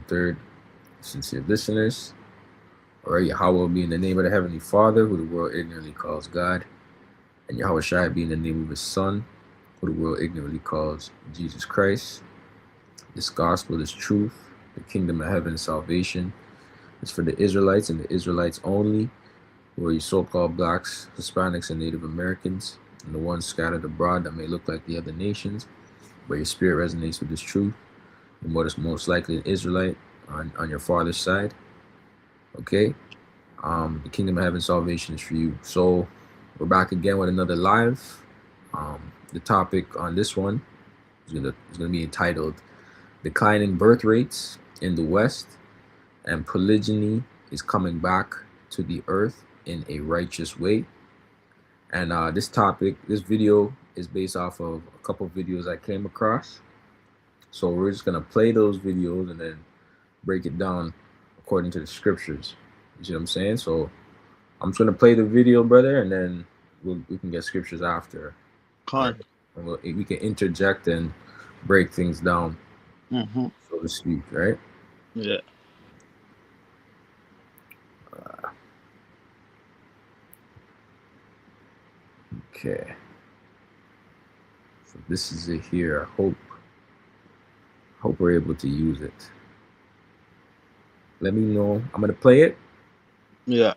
third. Sincere listeners. All right, Yahweh be in the name of the Heavenly Father, who the world ignorantly calls God, and Yahweh Shai be in the name of His Son, who the world ignorantly calls Jesus Christ. This gospel is truth. The kingdom of heaven is salvation. It's for the Israelites and the Israelites only, who are you so-called blacks, Hispanics, and Native Americans, and the ones scattered abroad that may look like the other nations, but your spirit resonates with this truth. You're most likely an Israelite on your father's side. Okay? The kingdom of heaven salvation is for you. So we're back again with another live. The topic on this one is gonna be entitled "Declining Birth Rates in the West and Polygyny is Coming Back to the Earth in a Righteous Way." And this video is based off of a couple of videos I came across. So we're just gonna play those videos and then break it down according to the scriptures. You see what I'm saying? So I'm just gonna play the video, brother, and then we can get scriptures after. Right? We can interject and break things down, so to speak, right? Yeah. Okay. So this is it here. I hope we're able to use it. Let me know. I'm gonna play it. Yeah.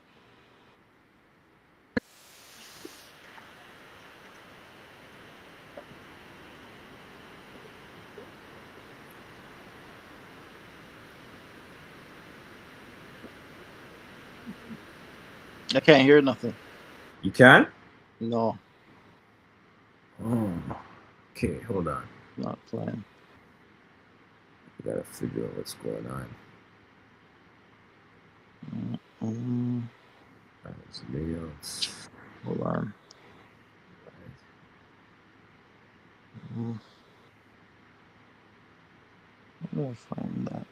I can't hear nothing. You can? No. Oh. Okay, hold on. Not playing. I gotta figure out what's going on. Layouts. Hold on. Where do I find that?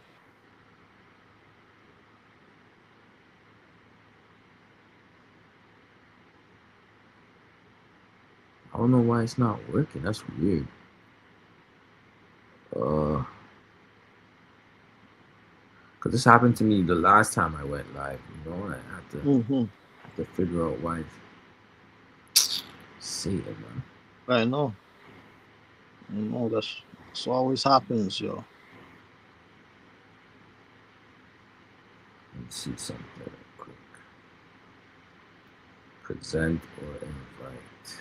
I don't know why it's not working. That's weird. Cause this happened to me the last time I went live. You know, I have to figure out why. Say it, man. I know. That's always happens, yo. Let's see something real quick. Present or invite.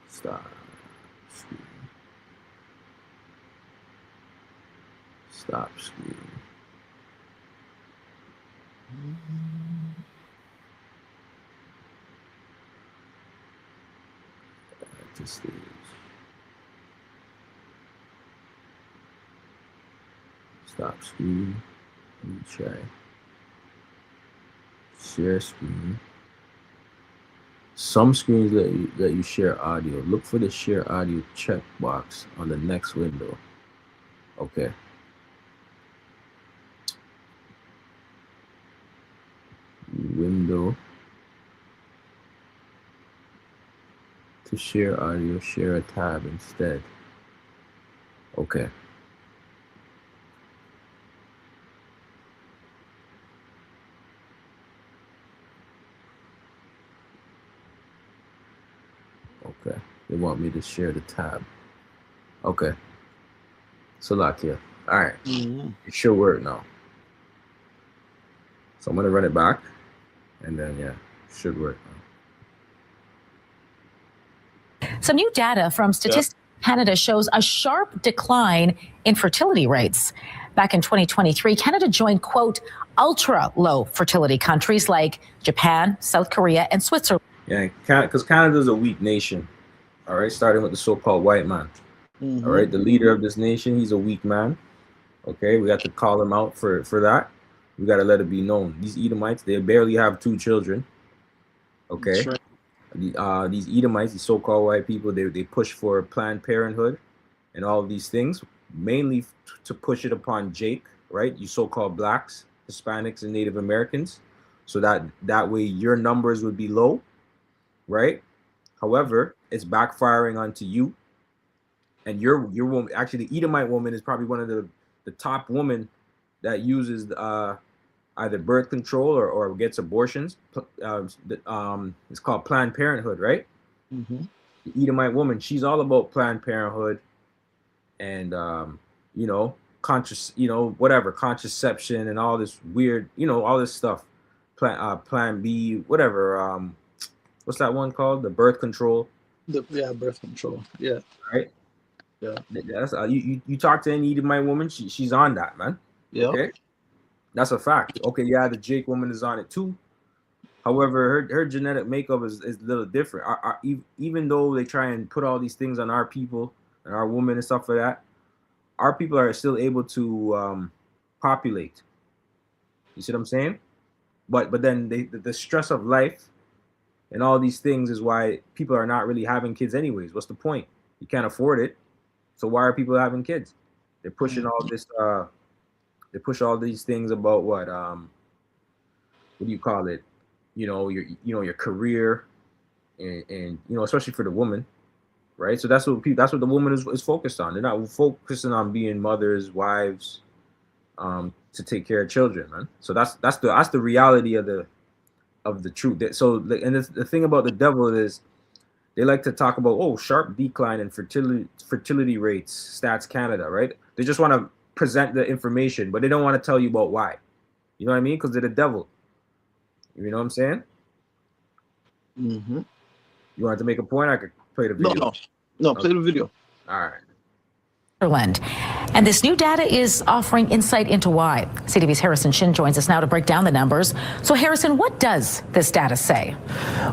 Stop screen. Stop screen. Active stage. Stop screen. Let me try. Share screen. Some screens let you share audio. Look for the share audio checkbox on the next window. Okay. Window. To share audio, share a tab instead. Okay. Okay. They want me to share the tab. Okay. Salakia. All right. It should work now. So I'm gonna run it back, and then yeah, it should work now. Some new data from Statistics Canada shows a sharp decline in fertility rates. Back in 2023, Canada joined, quote, ultra-low fertility countries like Japan, South Korea, and Switzerland. Yeah, because Canada is a weak nation, all right, starting with the so-called white man. All right, the leader of this nation, he's a weak man. Okay, we got to call him out for that. We got to let it be known. These Edomites, they barely have 2 children. Okay. These Edomites, these so-called white people, they push for Planned Parenthood and all of these things, mainly to push it upon Jake, right? You so-called blacks, Hispanics, and Native Americans, so that way your numbers would be low, right? However, it's backfiring onto you, and your woman. Actually, the Edomite woman is probably one of the the top woman that uses either birth control or gets abortions. It's called Planned Parenthood, right? Mm-hmm. The Edomite woman, she's all about Planned Parenthood and you know, whatever, contraception and all this weird, all this stuff. Plan B, whatever. What's that one called? The birth control. Birth control. Yeah. Right. Yeah. That's you talk to any Edomite woman, she's on that, man. Yeah. Okay. That's a fact. Okay, yeah, the Jake woman is on it too. However, her genetic makeup is a little different. Even though they try and put all these things on our people and our women and stuff like that, our people are still able to populate. You see what I'm saying? But then the stress of life and all these things is why people are not really having kids anyways. What's the point? You can't afford it. So why are people having kids? They're pushing all this they push all these things about what do you call it? Your career and especially for the woman, right? So that's what the woman is focused on. They're not focusing on being mothers, wives, to take care of children, man. So that's the reality of the truth. So and the thing about the devil is they like to talk about sharp decline in fertility rates, Stats Canada, right? They just want to present the information, but they don't want to tell you about why. You know what I mean? Because they're the devil. You know what I'm saying? Mm-hmm. You wanted to make a point? I could play the video. No, play the video. All right. And this new data is offering insight into why. CTV's Harrison Shin joins us now to break down the numbers. So Harrison, what does this data say?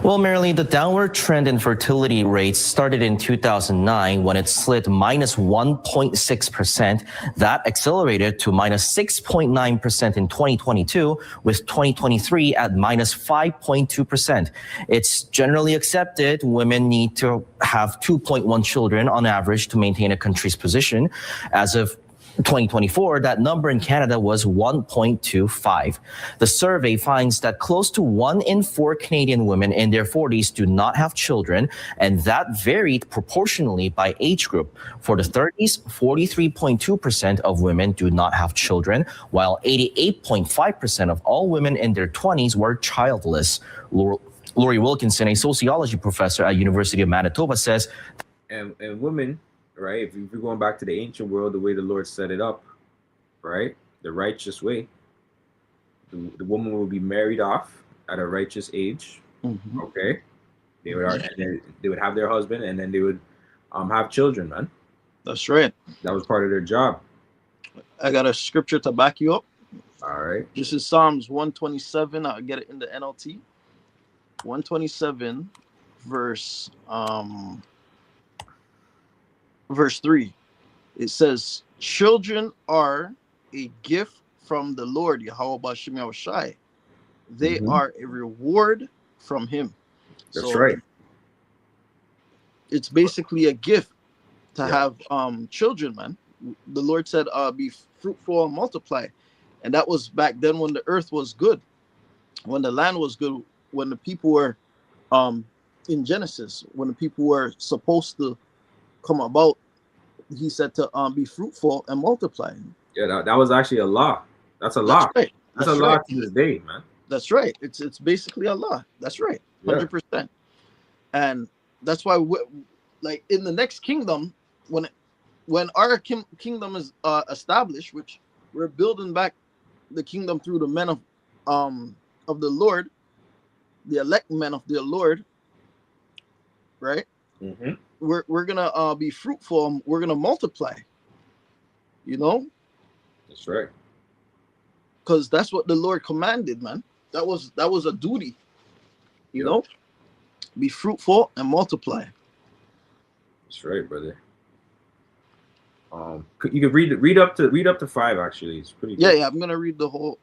Well, Marilee, the downward trend in fertility rates started in 2009 when it slid minus 1.6%. That accelerated to minus 6.9% in 2022, with 2023 at minus 5.2%. It's generally accepted women need to have 2.1 children on average to maintain a country's position. As of 2024, that number in Canada was 1.25. The survey finds that close to 1 in 4 Canadian women in their 40s do not have children, and that varied proportionally by age group. For the 30s, 43.2% of women do not have children, while 88.5% of all women in their 20s were childless. Lori Wilkinson, a sociology professor at University of Manitoba, says, and women, right, if you're going back to the ancient world, the way the Lord set it up, right, the righteous way, the woman will be married off at a righteous age. Mm-hmm. Okay, they would have their husband, and then they would have children, man. That's right. That was part of their job. I got a scripture to back you up. All right. This is Psalms 127. I'll get it in the NLT. 127, verse 3. It says, "Children are a gift from the Lord, Yahweh Bashim Yahushai. They are a reward from Him." That's right. It's basically a gift to have children, man. The Lord said, "Be fruitful and multiply," and that was back then when the earth was good, when the land was good, when the people were in Genesis, when the people were supposed to come about. He said to be fruitful and multiply. Yeah, that was actually a law. That's a law. Right. That's a law to this day, man. That's right. It's basically a law. That's right. 100%. And that's why, like in the next kingdom, when our kingdom is established, which we're building back the kingdom through the men of the Lord, the elect men of the Lord, right? Mm-hmm. We're gonna be fruitful. We're gonna multiply. You know. That's right. Because that's what the Lord commanded, man. That was a duty. You know, be fruitful and multiply. That's right, brother. You could read up to 5. Actually, it's pretty good. Yeah. I'm gonna read the whole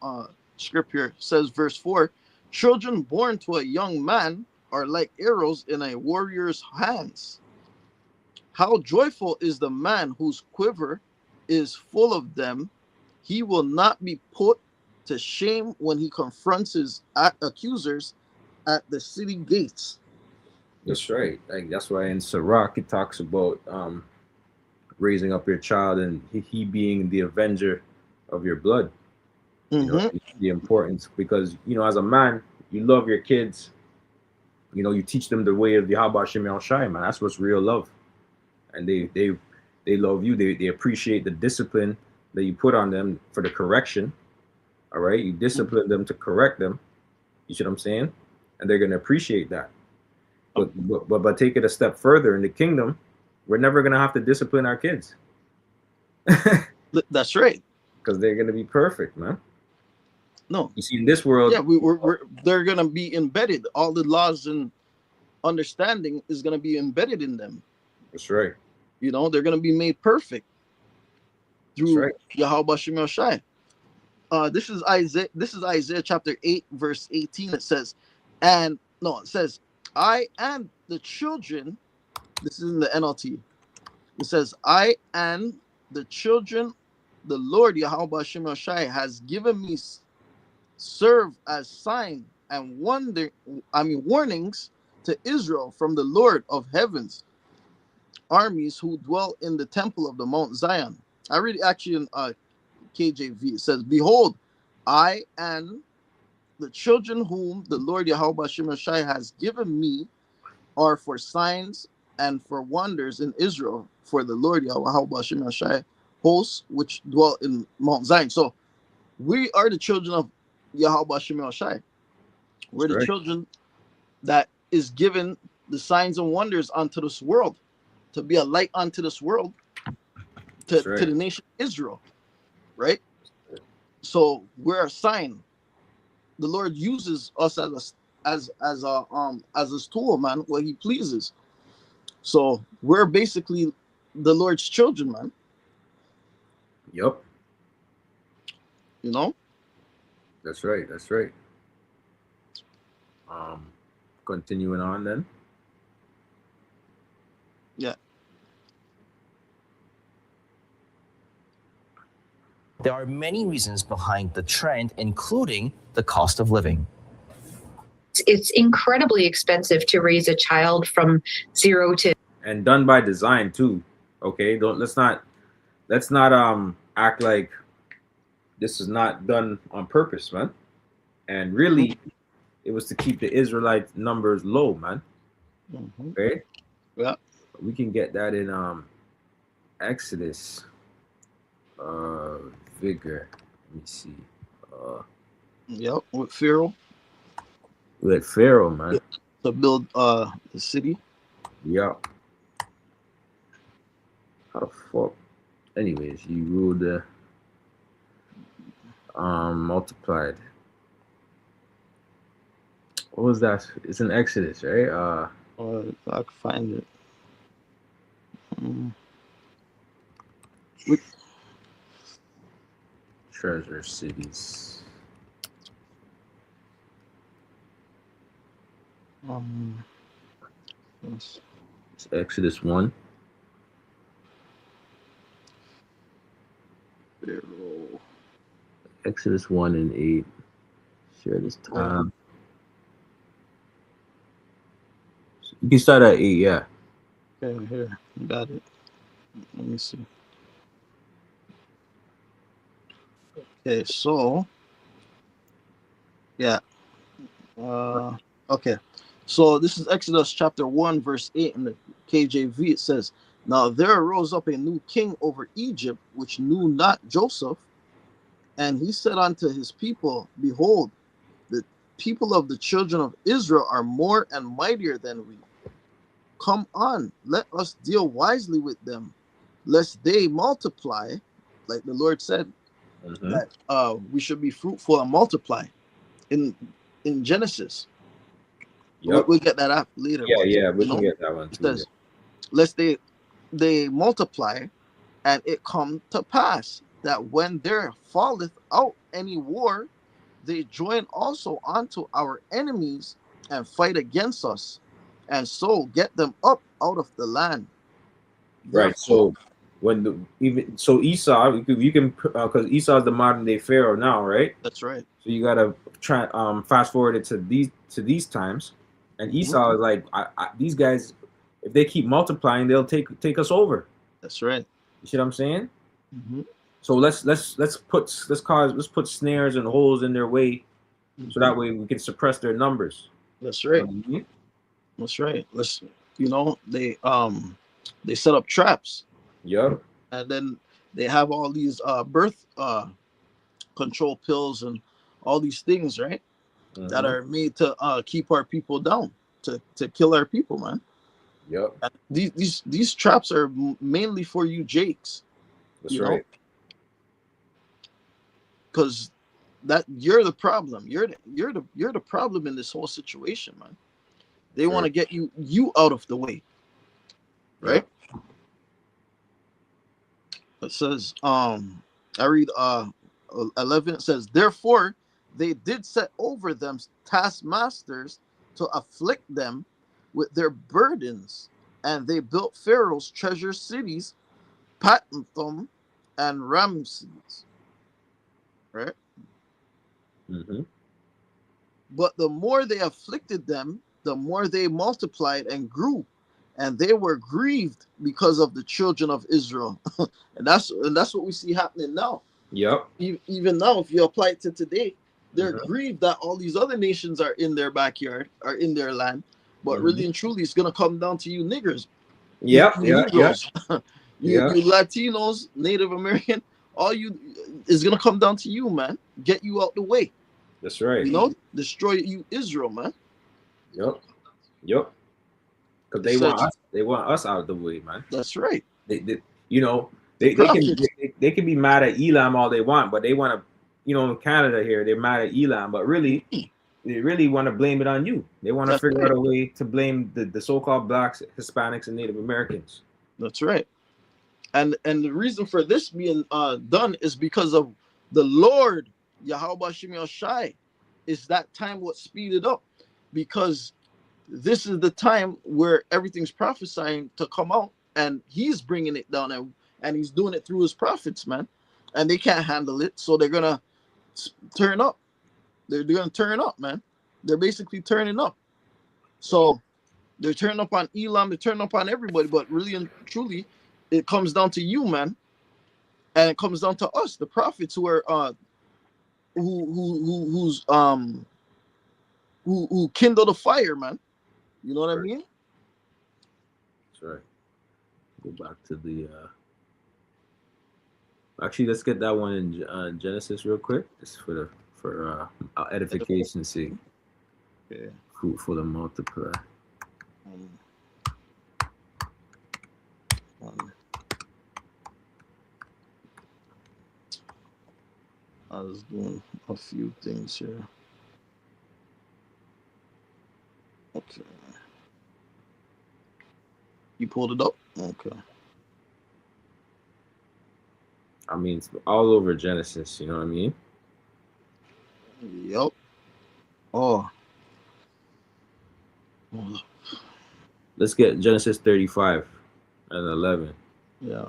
script here. It says, verse 4: "Children born to a young man are like arrows in a warrior's hands. How joyful is the man whose quiver is full of them. He will not be put to shame when he confronts his accusers at the city gates." That's right. Like, that's why in Sirach it talks about raising up your child and he being the avenger of your blood. You know, the importance, because you know, as a man, you love your kids. You know, you teach them the way of the Yahweh Shem Shai, man. That's what's real love. And they love you. They appreciate the discipline that you put on them for the correction. All right, you discipline them to correct them. You see what I'm saying? And they're gonna appreciate that. But take it a step further in the kingdom, we're never gonna have to discipline our kids. That's right. Because they're gonna be perfect, man. No, you see, in this world, yeah, they're gonna be embedded. All the laws and understanding is gonna be embedded in them. That's right. You know, they're gonna be made perfect through Yahweh Shem Shai. This is Isaiah chapter 8, verse 18. It says, it says, I and the children. This is in the NLT. It says, I and the children, the Lord Yahweh Shem Shai has given me serve as sign and warnings to Israel from the Lord of heavens, armies who dwell in the temple of the Mount Zion. I read actually in KJV. It says, behold, I and the children whom the Lord Yahweh Shem Shai has given me are for signs and for wonders in Israel, for the Lord Yahweh Shem Shai hosts which dwell in Mount Zion. So we are the children of Yahweh Shem Shai. We're the children that is given the signs and wonders unto this world, to be a light unto this world, to the nation of Israel, right? So we're a sign. The Lord uses us as his tool, man, what he pleases. So we're basically the Lord's children, man. Yep. You know? That's right. That's right. Continuing on then. Yeah. There are many reasons behind the trend, including the cost of living. It's incredibly expensive to raise a child from 0 to, and done by design too. Okay, let's not act like this is not done on purpose, man. And really, it was to keep the Israelite numbers low, man. Okay. Yeah. We can get that in Exodus. Vigor. Let me see. Yep, with Pharaoh. With Pharaoh, man. Yeah, to build the city. Yeah. How the fuck? Anyways, you ruled the multiplied. What was that? It's in Exodus, right? I can find it. Treasure cities. It's Exodus 1. Pharaoh. Exodus 1 and 8. Share this time. You can start at 8, yeah. Okay, here. Got it. Let me see. Okay, so yeah. Okay. So this is Exodus chapter 1, verse 8 in the KJV. It says, now there arose up a new king over Egypt, which knew not Joseph. And he said unto his people, behold, the people of the children of Israel are more and mightier than we. Come on, let us deal wisely with them, lest they multiply, like the Lord said, that we should be fruitful and multiply in Genesis. Yep. We'll get that up later. Yeah, we can get that one too. It says, lest they multiply, and it come to pass that when there falleth out any war, they join also unto our enemies and fight against us, and so get them up out of the land. Right. Therefore, so Esau, you can because Esau is the modern day Pharaoh now, right? That's right. So you gotta try fast forward it to these times, and Esau is like, these guys, if they keep multiplying, they'll take us over. That's right. You see what I'm saying? Mm-hmm. So let's put snares and holes in their way, so that way we can suppress their numbers. That's right. Mm-hmm. That's right. They set up traps. Yep. And then they have all these birth control pills and all these things, right? Mm-hmm. That are made to keep our people down, to kill our people, man. Yep. And these traps are mainly for you Jakes. That's right. Because that you're the problem. You're the problem in this whole situation, man. They want to get you out of the way. Right? Yep. It says, I read 11, it says, therefore they did set over them taskmasters to afflict them with their burdens, and they built Pharaoh's treasure cities, Pathum and Ramses. Right? Mm-hmm. But the more they afflicted them, the more they multiplied and grew, and they were grieved because of the children of Israel. and that's what we see happening now. Yep. Even now, if you apply it to today, they're grieved that all these other nations are in their backyard, are in their land. But really and truly, it's gonna come down to you niggers. Yep. You Latinos, Native American, all you is gonna come down to you, man. Get you out the way. That's right. You know, destroy you, Israel, man. Yep. Because they want us out of the way, man. That's right. They can be mad at Elam all they want, but they want to, in Canada here, they're mad at Elam, but really, they really want to blame it on you. They want to figure out a way to blame the so-called blacks, Hispanics, and Native Americans. That's right. And the reason for this being done is because of the Lord, Yahweh Shem Shai, is that time what speeded up, because this is the time where everything's prophesying to come out, and he's bringing it down, and he's doing it through his prophets, man, and they can't handle it, so they're gonna turn up. They're gonna turn up, man. They're basically turning up. So they're turning up on Elam, they're turning up on everybody, but really and truly, it comes down to you, man, and it comes down to us, the prophets, who are who kindle the fire, man. You know what I mean? That's right. Go back to the. Actually, let's get that one in Genesis real quick, just for edification's sake. Yeah. Fruitful to multiply. I was doing a few things here. Okay. You pulled it up? Okay. I mean, it's all over Genesis, you know what I mean? Yep. Oh. Let's get Genesis 35 and 11. Yeah.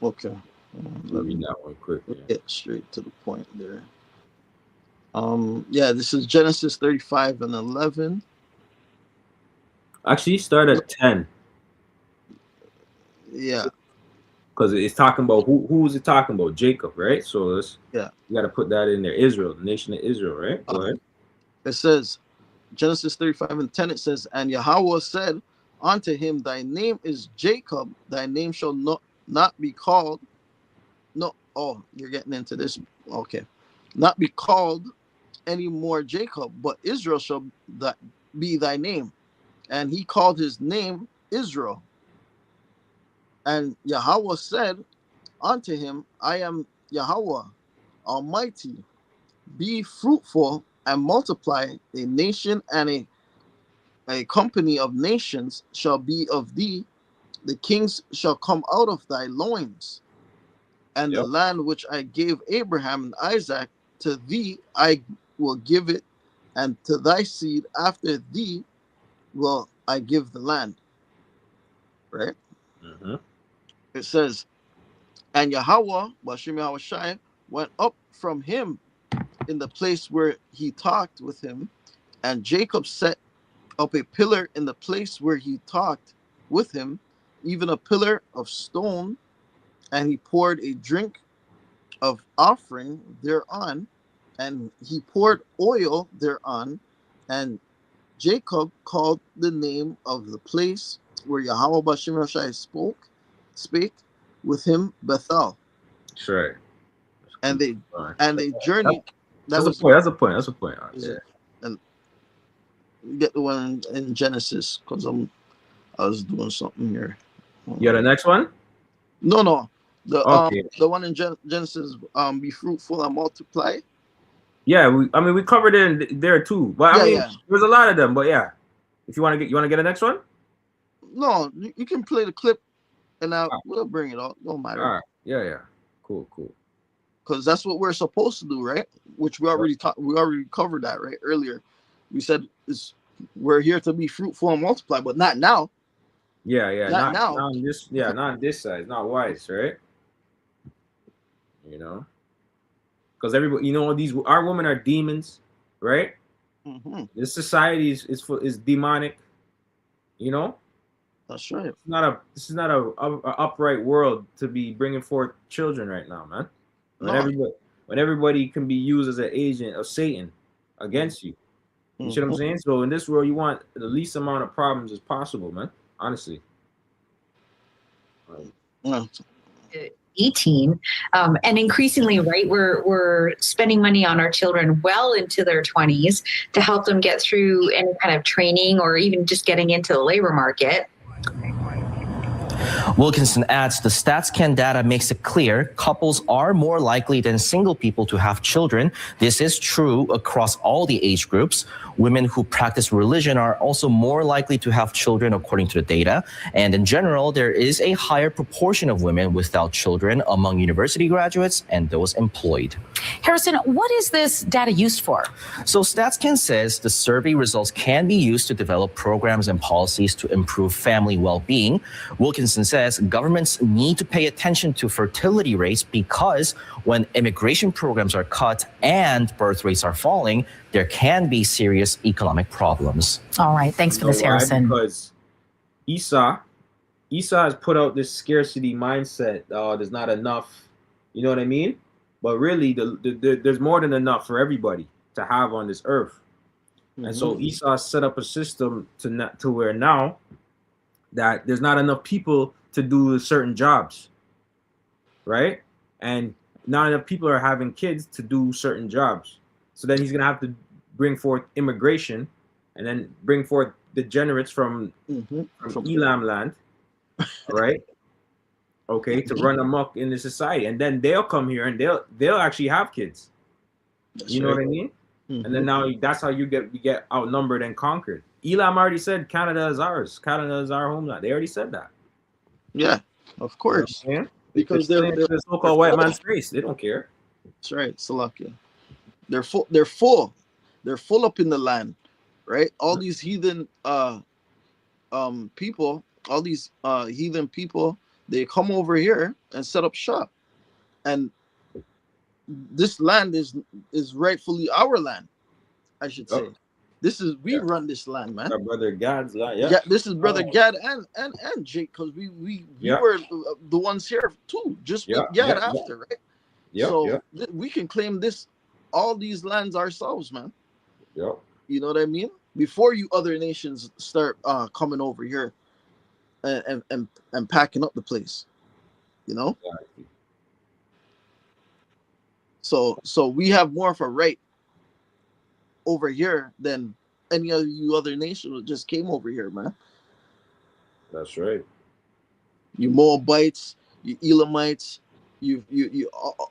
Okay. Let me read that one quick. Yeah. Get straight to the point there. Yeah, this is Genesis 35 and 11. Actually, start at 10. Yeah. Because it's talking about who is it talking about? Jacob, right? So you got to put that in there. Israel, the nation of Israel, right? Go ahead. It says, Genesis 35 and 10, it says, and Yahweh said unto him, thy name is Jacob, thy name shall not be called. No, oh, you're getting into this. Okay. Not be called any more Jacob, but Israel shall be thy name. And he called his name Israel. And Yahweh said unto him, I am Yahweh Almighty. Be fruitful and multiply. A nation and a company of nations shall be of thee. The kings shall come out of thy loins. And the land which I gave Abraham and Isaac, to thee I will give it, and to thy seed after thee will I give the land. Right? Mm-hmm. It says, and Yahweh, Bashem Yahweh Shai, went up from him in the place where he talked with him, and Jacob set up a pillar in the place where he talked with him, even a pillar of stone, and he poured a drink of offering thereon, and he poured oil thereon, and Jacob called the name of the place where Yahweh Bashim Shai spake with him Bethel. That's right. And they All right. and they journeyed. That's a point. That's a point. That's a point. All right, Yeah. yeah. And we get the one in Genesis because I was doing something here. You got the next one? No. Okay. The one in Genesis, be fruitful and multiply. Yeah, we covered it in there too. But I mean, there's a lot of them. But yeah, if you want to get the next one. No, you can play the clip, and we'll bring it up. Don't matter. All right. Yeah. Cool. Because that's what we're supposed to do, right? Which we already covered that right earlier. We said we're here to be fruitful and multiply, but not now. Yeah. Not now. Not on this. Yeah, not on this side. It's not wise, right? You know, because everybody, our women are demons, right? Mm-hmm. This society is demonic. You know. That's right. This is not a upright world to be bringing forth children right now, man. When everybody can be used as an agent of Satan against you. You see what I'm saying? So in this world, you want the least amount of problems as possible, man. Honestly. 18, and increasingly, right, we're spending money on our children well into their 20s to help them get through any kind of training or even just getting into the labor market. Wilkinson adds the StatsCan data makes it clear couples are more likely than single people to have children. This is true across all the age groups. Women who practice religion are also more likely to have children according to the data. And in general, there is a higher proportion of women without children among university graduates and those employed. Harrison, what is this data used for? So StatsCan says the survey results can be used to develop programs and policies to improve family well-being. Wilkinson says governments need to pay attention to fertility rates because when immigration programs are cut and birth rates are falling, there can be serious economic problems. All right. Thanks for this, Harrison. Because Esau has put out this scarcity mindset. There's not enough. You know what I mean? But really, there's more than enough for everybody to have on this earth. And so Esau set up a system to where now that there's not enough people to do certain jobs, right? And not enough people are having kids to do certain jobs. So then he's going to have to bring forth immigration and then bring forth degenerates from Elam land, right? Okay, to run amok in the society. And then they'll come here and they'll actually have kids. You know what I mean? And then now that's how we get outnumbered and conquered. Elam already said Canada is ours. Canada is our homeland. They already said that. Yeah, of course. Yeah. Because they're the so-called white man's race. They don't care. That's right, Salakia. They're full up in the land, right? All these heathen people, they come over here and set up shop. And this land is rightfully our land, I should say. We run this land, man. Our brother Gad's land, yeah. This is brother Gad and Jake, because we were the ones here too, just with Gad after, right? Yeah. So we can claim all these lands ourselves, man. Yeah. You know what I mean? Before you other nations start coming over here and packing up the place, you know. Exactly. So we have more of a right over here than any of you other nations that just came over here, man. That's right. You Moabites, you Elamites, you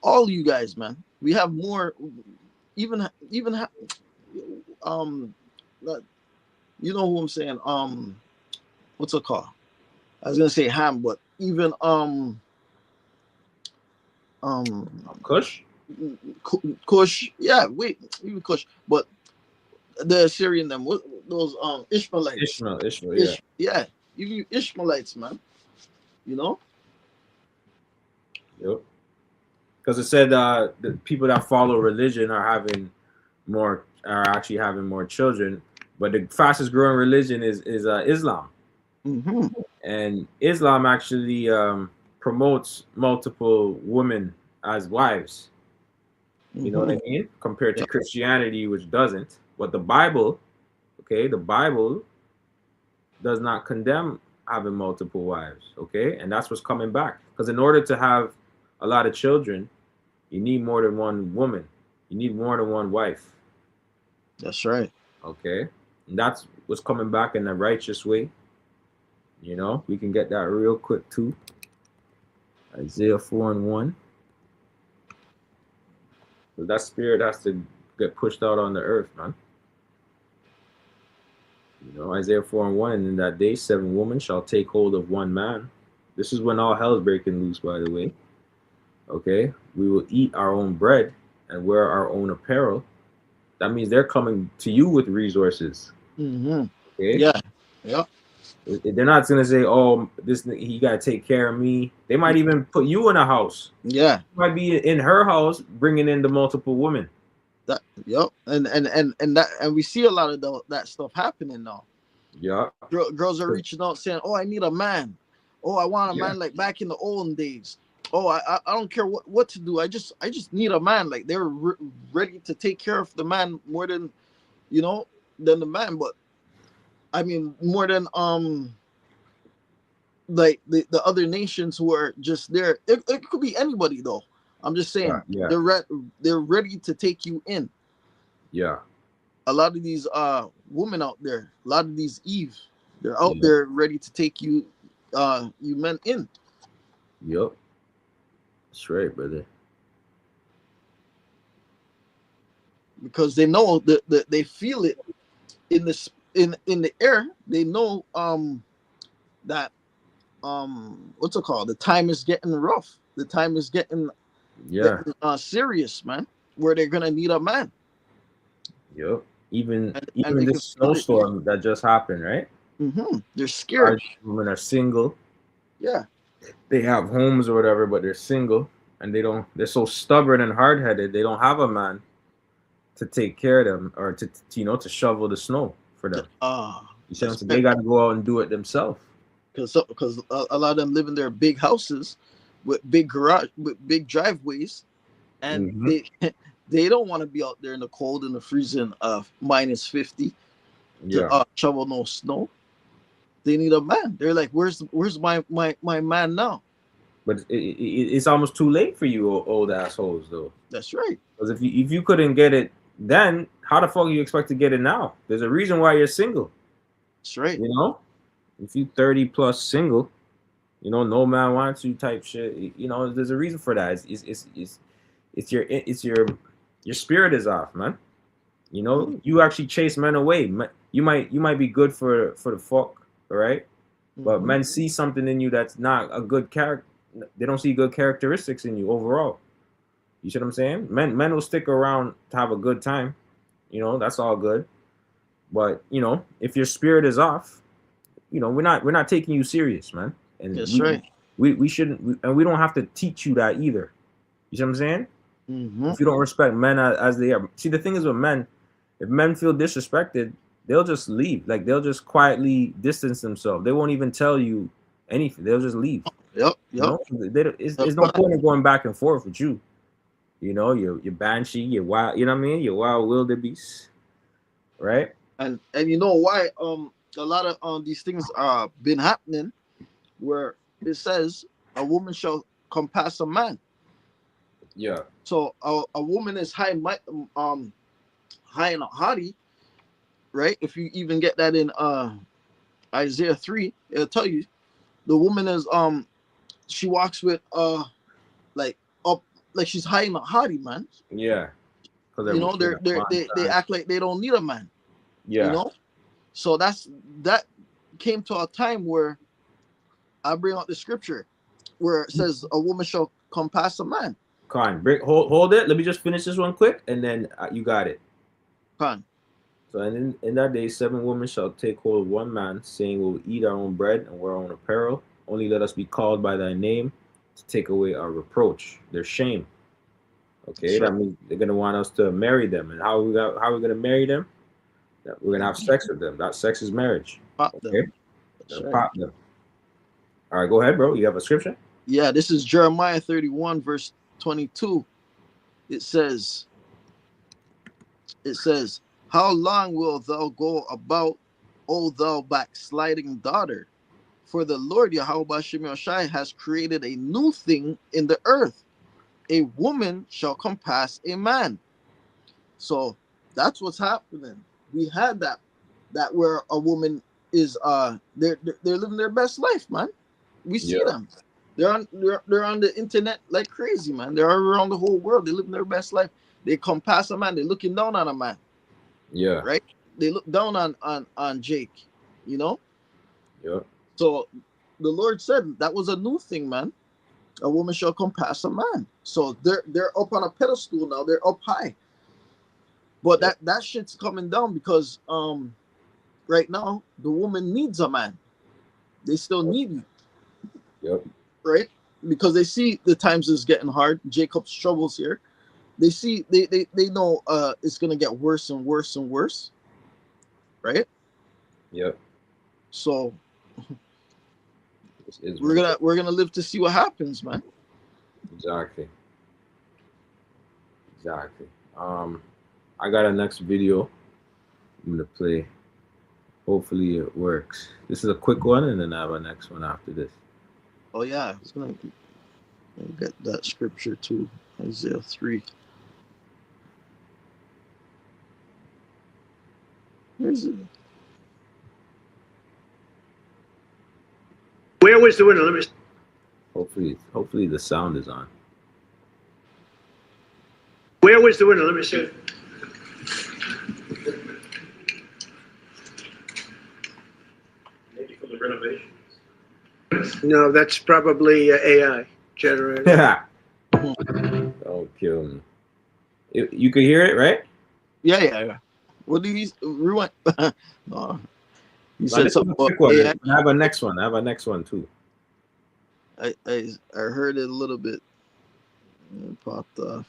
all you guys, man. We have more. You know who I'm saying? What's it called? I was gonna say Ham, but even Kush. Kush, even Kush, but the Assyrian those Ishmaelites. Ishmael, yeah, even Ishmaelites, man. You know. Yep. Because it said the people that follow religion are actually having more children, but the fastest growing religion is Islam. And Islam actually promotes multiple women as wives. You know what I mean? Compared to Christianity, which doesn't. But the Bible, okay, the Bible does not condemn having multiple wives, okay? And that's what's coming back. Because in order to have a lot of children, you need more than one woman. You need more than one wife. That's right. Okay? And that's what's coming back in the righteous way. You know, we can get that real quick too. Isaiah 4:1. So that spirit has to get pushed out on the earth, man. You know, Isaiah 4:1, and in that day 7 women shall take hold of one man. This is when all hell's breaking loose, by the way. Okay? We will eat our own bread and wear our own apparel. That means they're coming to you with resources. Okay? Yeah. Yeah. They're not gonna say, "Oh, this he gotta take care of me." They might even put you in a house. Yeah. You might be in her house, bringing in the multiple women. That. Yep. And we see a lot of that stuff happening now. Yeah. Girls are reaching out saying, "Oh, I need a man. Oh, I want a man like back in the olden days. Oh, I don't care what to do. I just need a man." Like they're ready to take care of the man more than, than the man. But I mean, more than like the other nations who are just there. It could be anybody though. I'm just saying they're ready to take you in. Yeah. A lot of these women out there, a lot of these Eve, they're out there ready to take you men in. Yep. That's right, brother. Because they know that they feel it in the air. They know that what's it called? The time is getting rough. The time is getting serious, man. Where they're gonna need a man. Yep. Even this snowstorm that just happened, right? They're scared. Women are single. Yeah. They have homes or whatever, but they're single, and they're so stubborn and hard-headed. They don't have a man to take care of them or to shovel the snow for them. You see what I'm saying? They got to go out and do it themselves. Because a lot of them live in their big houses with big garage, with big driveways, and they don't want to be out there in the cold and the freezing of -50 to shovel no snow. They need a man. They're like, where's my man now? But it's almost too late for you old assholes, though. That's right. Because if you couldn't get it then, how the fuck do you expect to get it now? There's a reason why you're single. That's right. You know, if you 30 plus single, no man wants you type shit. There's a reason for that. It's your spirit is off, man. You actually chase men away. You might be good for the fuck, all right? But men see something in you that's not a good character. They don't see good characteristics in you overall. You see what I'm saying? Men will stick around to have a good time. That's all good. But if your spirit is off, we're not taking you serious, man. And that's right. We shouldn't, and we don't have to teach you that either. You see what I'm saying? If you don't respect men as they are. See, the thing is with men, if men feel disrespected, they'll just leave. Like they'll just quietly distance themselves. They won't even tell you anything. They'll just leave. Yep. There's no point in going back and forth with you. Your banshee, your wild, your wild wildebeest, right? And you know why a lot of these things are been happening, where it says a woman shall compass a man. Yeah. So a woman is high in a haughty, right? If you even get that in Isaiah 3, it'll tell you the woman is she walks with like she's high in a haughty, man. Yeah. They act like they don't need a man. Yeah. So that came to a time where I bring out the scripture where it says a woman shall compass a man. Hold it. Let me just finish this one quick, and then you got it. Con. So in that day, 7 women shall take hold of one man, saying, "We'll eat our own bread and wear our own apparel. Only let us be called by thy name to take away our reproach, their shame." Okay, that means they're gonna want us to marry them, and how are we gonna marry them? That we're gonna have sex with them. That sex is marriage. Pop okay, them. Pop them. All right, go ahead, bro. You have a scripture? Yeah, this is Jeremiah 31, verse 22. It says, how long wilt thou go about, O thou backsliding daughter? For the Lord Yahweh Shem Yoshai has created a new thing in the earth. A woman shall compass a man. So that's what's happening. We had that where a woman is they're living their best life, man. We see them. They're on the internet like crazy, man. They're around the whole world. They live their best life. They compass a man. They're looking down on a man. Yeah. Right? They look down on Jake, you know? Yeah. So the Lord said that was a new thing, man. A woman shall compass a man. So they're up on a pedestal now. They're up high. But that shit's coming down because right now the woman needs a man. They still need you. Yep. Right? Because they see the times is getting hard. Jacob's troubles here. They see they know it's gonna get worse and worse and worse. Right? Yep. So we're gonna live to see what happens, man. Exactly. I got a next video I'm gonna play. Hopefully it works. This is a quick one, and then I have a next one after this. Oh yeah, it's gonna get that scripture too, Isaiah 3. Where's it? Where was the window? Let me. Hopefully the sound is on. Where was the window? Let me see. Maybe from the renovations. No, that's probably AI generated. Don't kill me. You could hear it, right? Yeah. What do you rewind? No. You said something about AI? I have a next one too. I heard it a little bit. It popped off.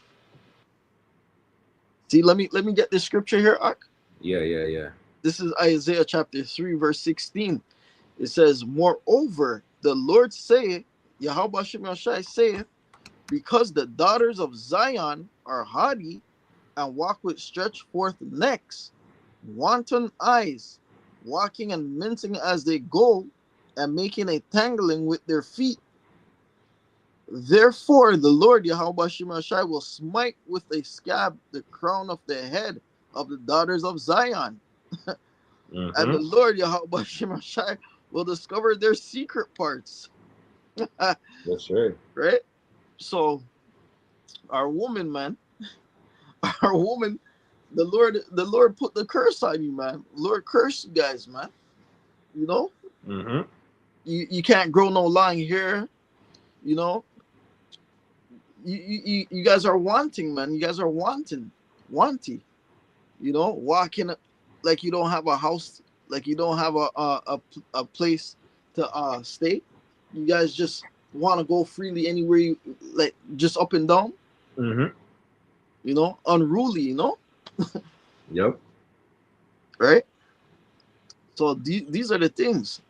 See, let me get this scripture here, Ak. Yeah. This is Isaiah chapter 3, verse 16. It says, moreover, the Lord saith, Yahweh Shem Yoshai saith, because the daughters of Zion are haughty and walk with stretched forth necks, wanton eyes, walking and mincing as they go, and making a tangling with their feet. Therefore, the Lord Yahweh Shem Yoshai will smite with a scab the crown of the head of the daughters of Zion. And the Lord Yahweh Shem Yoshai will discover their secret parts. That's right. Right? So, our woman, man, the Lord put the curse on you, man. Lord curse you guys, man. You know? You can't grow no long hair. You know? You guys are wanting, man. You guys are wanty. You know, walking like you don't have a house, like you don't have a place to stay. You guys just want to go freely anywhere you like, just up and down. You know, unruly. You know. Yep. Right. So these are the things.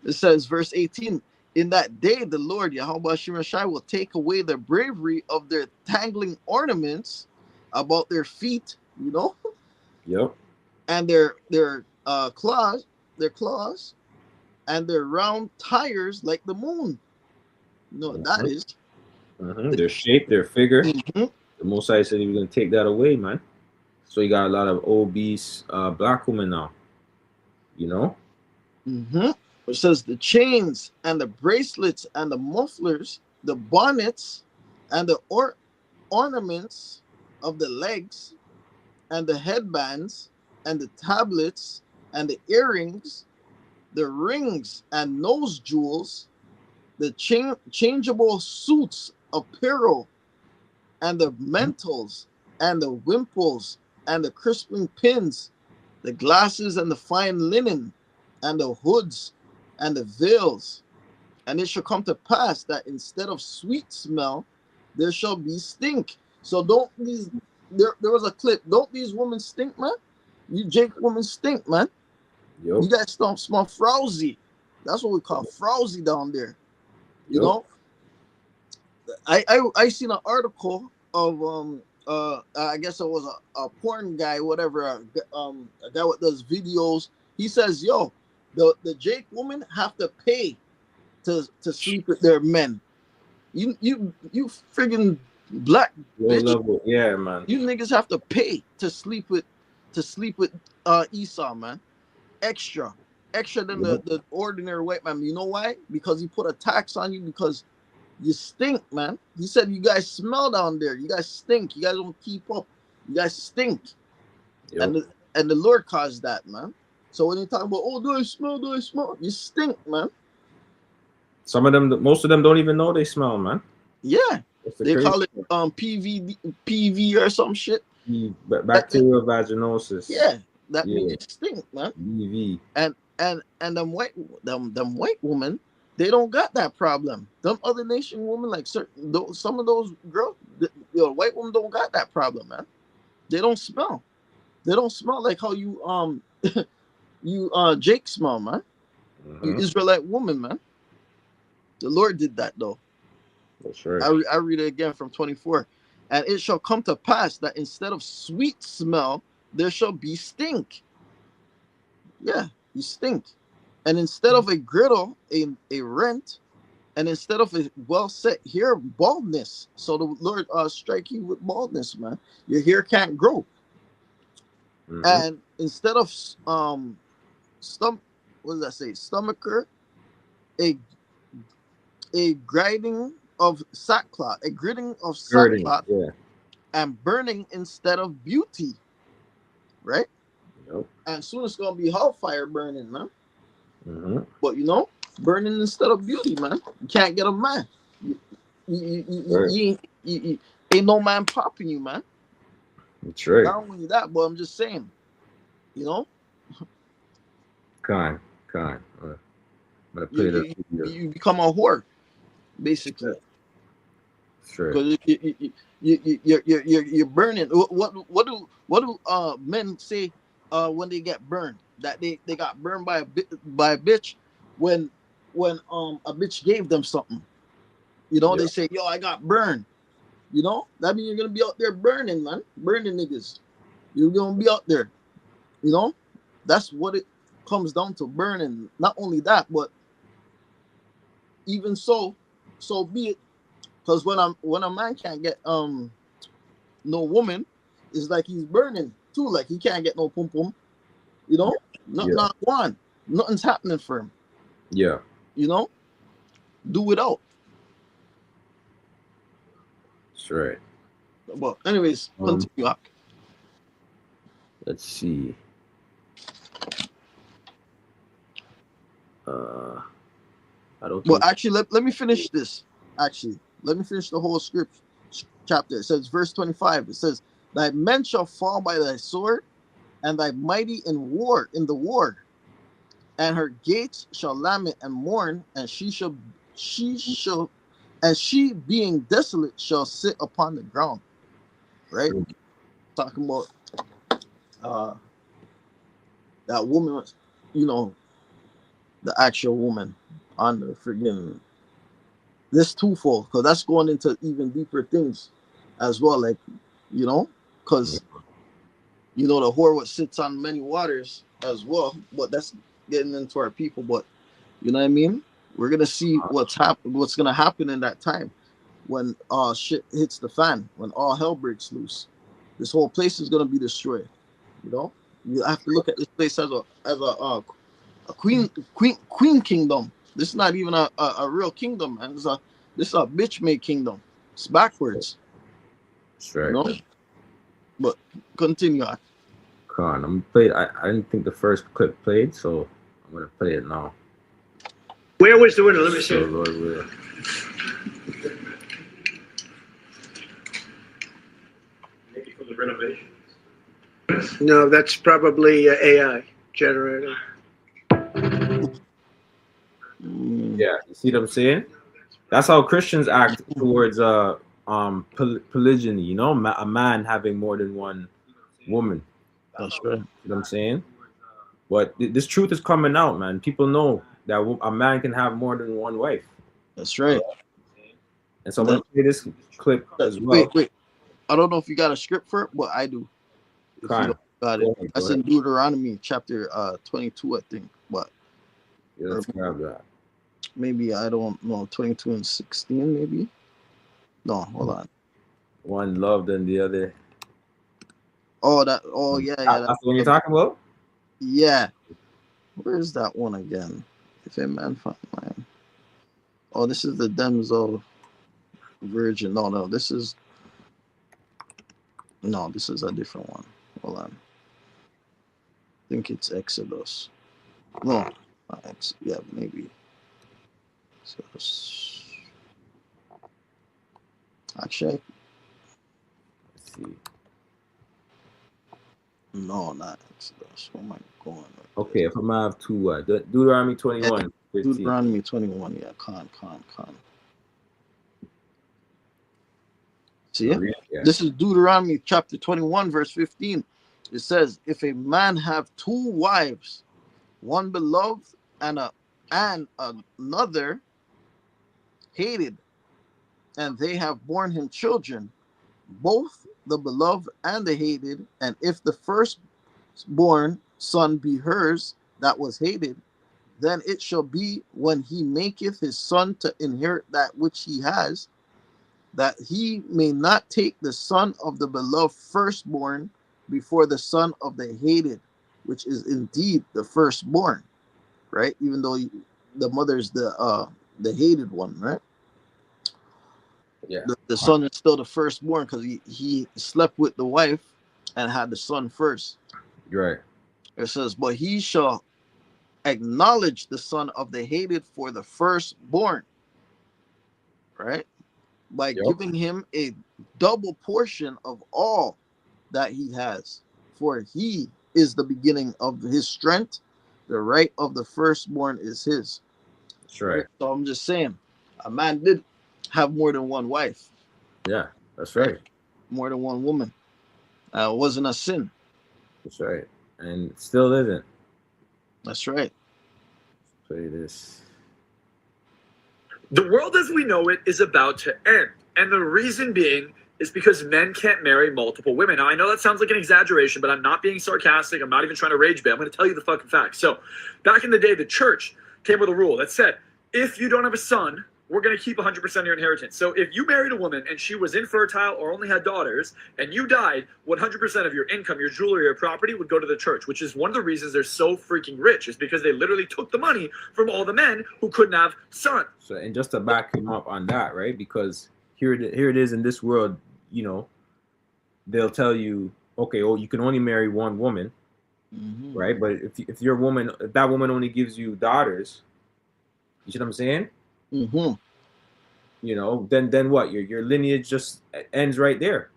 It says, verse 18. In that day, the Lord Yahweh Shem Yoshai will take away the bravery of their tangling ornaments about their feet, you know. Yep. And their claws, and their round tires like the moon. You know what that is. Their shape, their figure. The Most High said he was going to take that away, man. So you got a lot of obese black women now. You know? It says the chains and the bracelets and the mufflers, the bonnets and the ornaments of the legs and the headbands and the tablets and the earrings, the rings and nose jewels, the changeable suits, apparel, and the mantles and the wimples and the crisping pins, the glasses and the fine linen and the hoods and the veils. And it shall come to pass that instead of sweet smell, there shall be stink. So don't these, there was a clip, don't these women stink, man? You Jake women stink, man. Yep. You guys don't smell frowsy. That's what we call frowsy down there. You know? I seen an article of I guess it was a porn guy, whatever, a guy that does videos. He says, yo, the Jake women have to pay to sleep with their men. You friggin' black Low bitch. level, yeah, man. You niggas have to pay to sleep with Esau, man. Extra than the ordinary white man. You know why? Because he put a tax on you because you stink, man. He said you guys smell down there. You guys stink. You guys don't keep up. You guys stink. Yep. And the Lord caused that, man. So when you talk about, oh, do I smell? Do I smell? You stink, man. Some of them, most of them don't even know they smell, man. Yeah. They call it PV or some shit. Bacterial vaginosis. Yeah. That means you stink, man. BV. And them white women, they don't got that problem. Them other nation women, like some of those girls, white women don't got that problem, man. They don't smell. They don't smell like how you Jake smell, man. You Israelite woman, man. The Lord did that though. That's right. I read it again from 24. And it shall come to pass that instead of sweet smell, there shall be stink. Yeah, you stink. And instead of a girdle, a rent, and instead of a well set hair, baldness. So the Lord strike you with baldness, man. Your hair can't grow. And instead of what does that say? Stomacher, a grinding of sackcloth, a gritting of sackcloth, and burning instead of beauty. Right? Yep. And soon it's gonna be hellfire burning, man. But burning instead of beauty, man. You can't get a man. You ain't no man popping you, man. That's right. Not only that, but I'm just saying, Kind. I'm gonna play that video. You become a whore, basically. Sure. Because you're burning. What do men say when they get burned? That they got burned by a bitch when a bitch gave them something. They say, yo, I got burned. That means you're gonna be out there burning, man. Burning niggas. You're gonna be out there. That's what it comes down to, burning. Not only that, but even so be it. Because when a man can't get no woman, it's like he's burning too. Like he can't get no pum pum. Not one. Nothing's happening for him. Yeah. Do without. That's right. But anyways, continue. Let's see. I don't. Well, actually, let me finish this. Actually, let me finish the whole script chapter. It says, verse 25. It says, "Thy men shall fall by thy sword, and thy mighty in the war, and her gates shall lament and mourn, and she being desolate shall sit upon the ground." Right? Talking about that woman, the actual woman on the friggin' this twofold, because that's going into even deeper things as well, like because the whore what sits on many waters as well, but that's getting into our people. But you know what I mean, we're gonna see what's gonna happen in that time when shit hits the fan, when all hell breaks loose. This whole place is gonna be destroyed. You have to look at this place as a queen kingdom. This is not even a real kingdom, man. This is a bitch made kingdom. It's backwards. That's right. But continue on. I'm gonna play it. I didn't think the first clip played, so I'm gonna play it now. Where was the winner? Let me see. Lord will. Maybe for the renovations. No, that's probably AI generated. Yeah, you see what I'm saying? That's how Christians act towards polygyny. A man having more than one woman. That's right. You know what I'm saying? But this truth is coming out, man. People know that a man can have more than one wife. That's right. And so I'm gonna play this clip as well. Wait. I don't know if you got a script for it, but I do. If you don't got it, that's in Deuteronomy chapter 22, I think. But yeah, let's grab that. Maybe I don't know, 22 and 16, maybe. No, hold on. One loved and the other. Oh, yeah. That's what you're talking about? Yeah. Where is that one again? If a man find mine. Oh, this is the damsel virgin. No, this is a different one. Hold on. I think it's Exodus. No, not Exodus. Yeah, maybe. Exodus. Actually, let's see. No, not Exodus. Where am I going? Okay, if I'm have two, Deuteronomy 21. Yeah, Deuteronomy 21. Yeah, con. See it? Yeah. This is Deuteronomy chapter 21, verse 15. It says, if a man have two wives, one beloved and another hated, and they have borne him children, both the beloved and the hated, and if the firstborn son be hers that was hated, then it shall be when he maketh his son to inherit that which he has, that he may not take the son of the beloved firstborn before the son of the hated, which is indeed the firstborn, right? Even though the mother's the hated one, right? Yeah. The son is still the firstborn because he slept with the wife and had the son first. Right. It says, but he shall acknowledge the son of the hated for the firstborn, right? By giving him a double portion of all that he has, for he is the beginning of his strength. The right of the firstborn is his. That's right. So I'm just saying, a man did have more than one wife. Yeah, that's right. More than one woman. It wasn't a sin. That's right. And it still isn't. That's right. Let's play this. The world as we know it is about to end. And the reason being is because men can't marry multiple women. Now, I know that sounds like an exaggeration, but I'm not being sarcastic. I'm not even trying to rage bait. I'm going to tell you the fucking facts. So back in the day, the church came with a rule that said, if you don't have a son, we're going to keep 100% of your inheritance. So if you married a woman and she was infertile or only had daughters and you died, 100% of your income, your jewelry, your property would go to the church, which is one of the reasons they're so freaking rich, is because they literally took the money from all the men who couldn't have sons. So, and just to back him up on that, right? Because here it is in this world, you know, they'll tell you, okay, oh, you can only marry one woman, right? But if that woman only gives you daughters, you see what I'm saying? Mm-hmm. You know, then what? Your lineage just ends right there.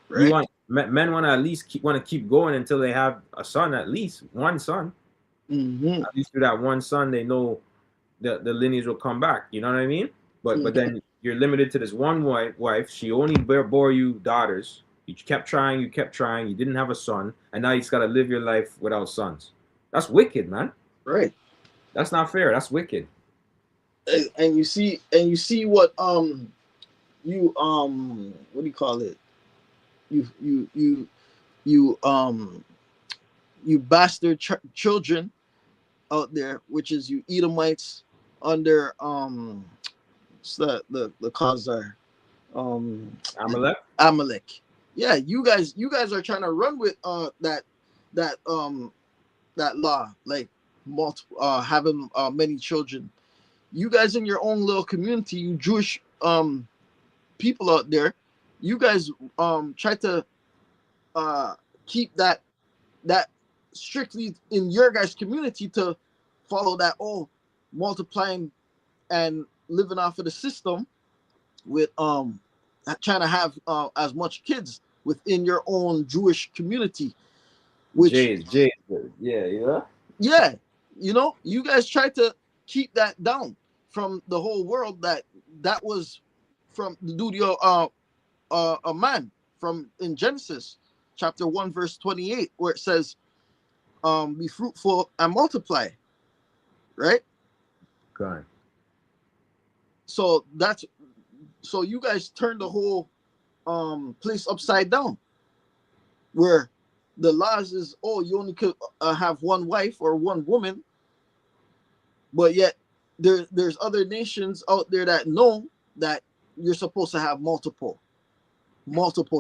Right. Men want to at least keep going until they have a son, at least one son. Mm-hmm. At least through that one son, they know the lineage will come back. You know what I mean? But then you're limited to this one wife. She only bore you daughters. You kept trying. You didn't have a son, and now you just gotta live your life without sons. That's wicked, man. Right. That's not fair. That's wicked. And you see what what do you call it? You bastard children out there, which is you Edomites under the Khazar, Amalek. Yeah, you guys are trying to run with that law, like multiple having many children. You guys in your own little community, you Jewish people out there, you guys try to keep that strictly in your guys' community to follow that multiplying and living off of the system with trying to have as much kids within your own Jewish community. Which yeah, you know, you guys try to keep that down from the whole world. That was from the duty of a man from in Genesis chapter 1 verse 28, where it says be fruitful and multiply, right? Okay. So that's So you guys turned the whole place upside down, where the laws is, oh, you only could have one wife or one woman, but yet there's other nations out there that know that you're supposed to have multiple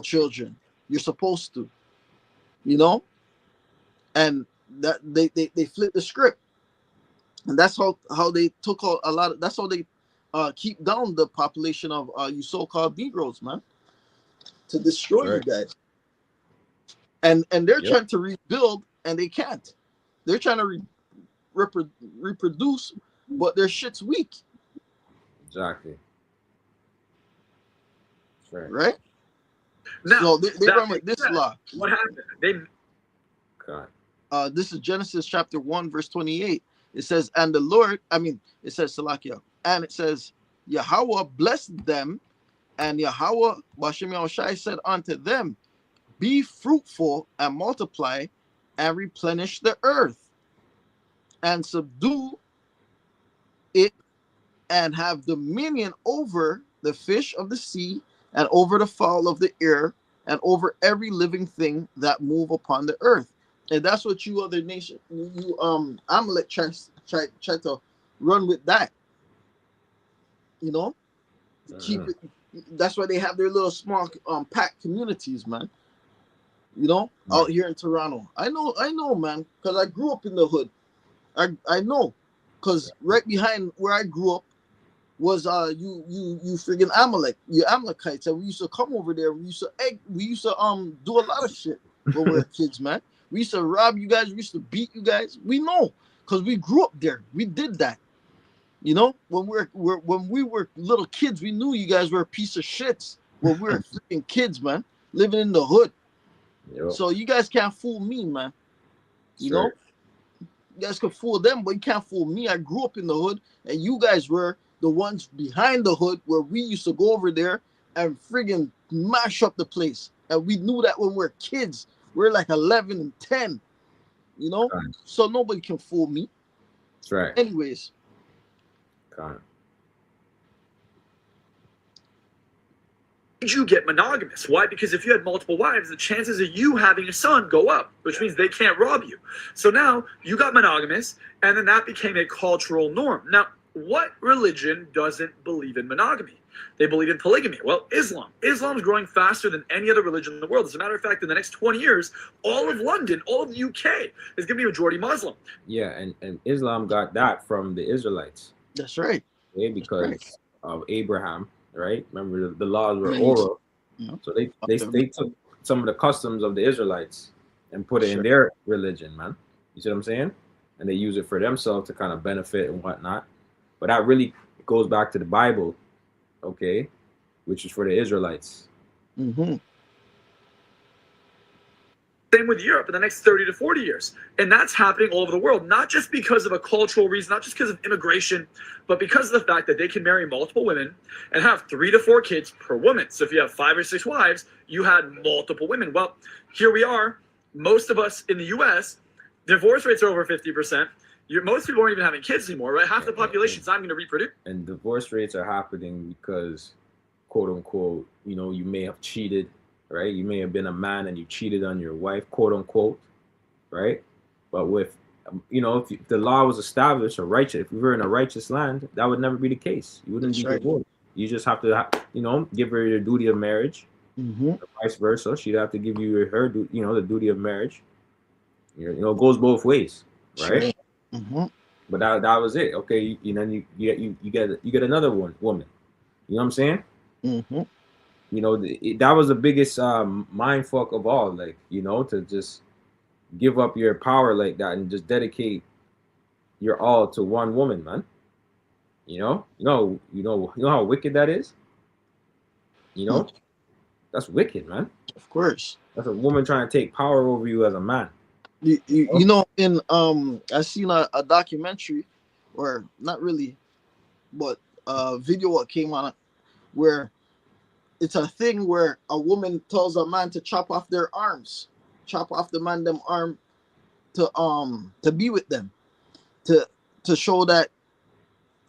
children. You're supposed to, you know, and that they flip the script, and that's how they took out a lot of. That's how they keep down the population of you so-called Negroes, man, to destroy you guys. And they're trying to rebuild, and they can't. They're trying to reproduce, but their shit's weak. Exactly. That's right. Now, so they run with this law. What happened? They. God. This is Genesis chapter 1, verse 28. It says, and the Lord, it says Salakia, and it says, Yahweh blessed them, and Yahweh Bashem Yahushai said unto them, be fruitful and multiply and replenish the earth and subdue it and have dominion over the fish of the sea and over the fowl of the air and over every living thing that move upon the earth. And that's what you other nation, you Amalek try to run with that. You know, keep it. That's why they have their little small pack communities, man. You know, out here in Toronto. I know, man, because I grew up in the hood. I know, because right behind where I grew up was you friggin' Amalek, you Amalekites, and we used to come over there. We used to do a lot of shit when we were kids, man. We used to rob you guys. We used to beat you guys. We know, because we grew up there. We did that. You know, when we were little kids, we knew you guys were a piece of shits. When we were freaking kids, man, living in the hood. Yep. So you guys can't fool me, man. You know, you guys can fool them, but you can't fool me. I grew up in the hood, and you guys were the ones behind the hood where we used to go over there and friggin' mash up the place. And we knew that when we were kids. We're like 11 and 10, you know? Right. So nobody can fool me. That's right. Anyways. God. You get monogamous. Why? Because if you had multiple wives, the chances of you having a son go up, which means they can't rob you. So now you got monogamous, and then that became a cultural norm. Now, what religion doesn't believe in monogamy? They believe in polygamy. Well, Islam. Islam's growing faster than any other religion in the world. As a matter of fact, in the next 20 years, all of London, all of the UK is going to be majority Muslim. Yeah, and Islam got that from the Israelites. That's right. Okay, because of Abraham, right? Remember, the laws were oral. So they took some of the customs of the Israelites and put it in their religion, man. You see what I'm saying? And they use it for themselves to kind of benefit and whatnot. But that really goes back to the Bible, okay, which is for the Israelites. Mm-hmm. Same with Europe in the next 30 to 40 years. And that's happening all over the world, not just because of a cultural reason, not just because of immigration, but because of the fact that they can marry multiple women and have 3 to 4 kids per woman. So if you have 5 or 6 wives, you had multiple women. Well, here we are. Most of us in the U.S., divorce rates are over 50%. Most people aren't even having kids anymore, right? Half the population is not going to reproduce. And divorce rates are happening because, quote unquote, you know, you may have cheated, right? You may have been a man and you cheated on your wife, quote unquote, right? But with, you know, if the law was established or righteous, if we were in a righteous land, that would never be the case. You wouldn't be divorced. You just have to, you know, give her your duty of marriage, or vice versa. She'd have to give you her, you know, the duty of marriage. You know, it goes both ways, right? But that was it. Okay, you know, you get another woman. You know what I'm saying? You know, that was the biggest mind fuck of all. Like, you know, to just give up your power like that and just dedicate your all to one woman, man. You know how wicked that is. You know, that's wicked, man. Of course, that's a woman trying to take power over you as a man. You know, in I seen a documentary, or not really, but a video what came on it, where it's a thing where a woman tells a man to chop off their arms, chop off the man them arm to be with them, to show that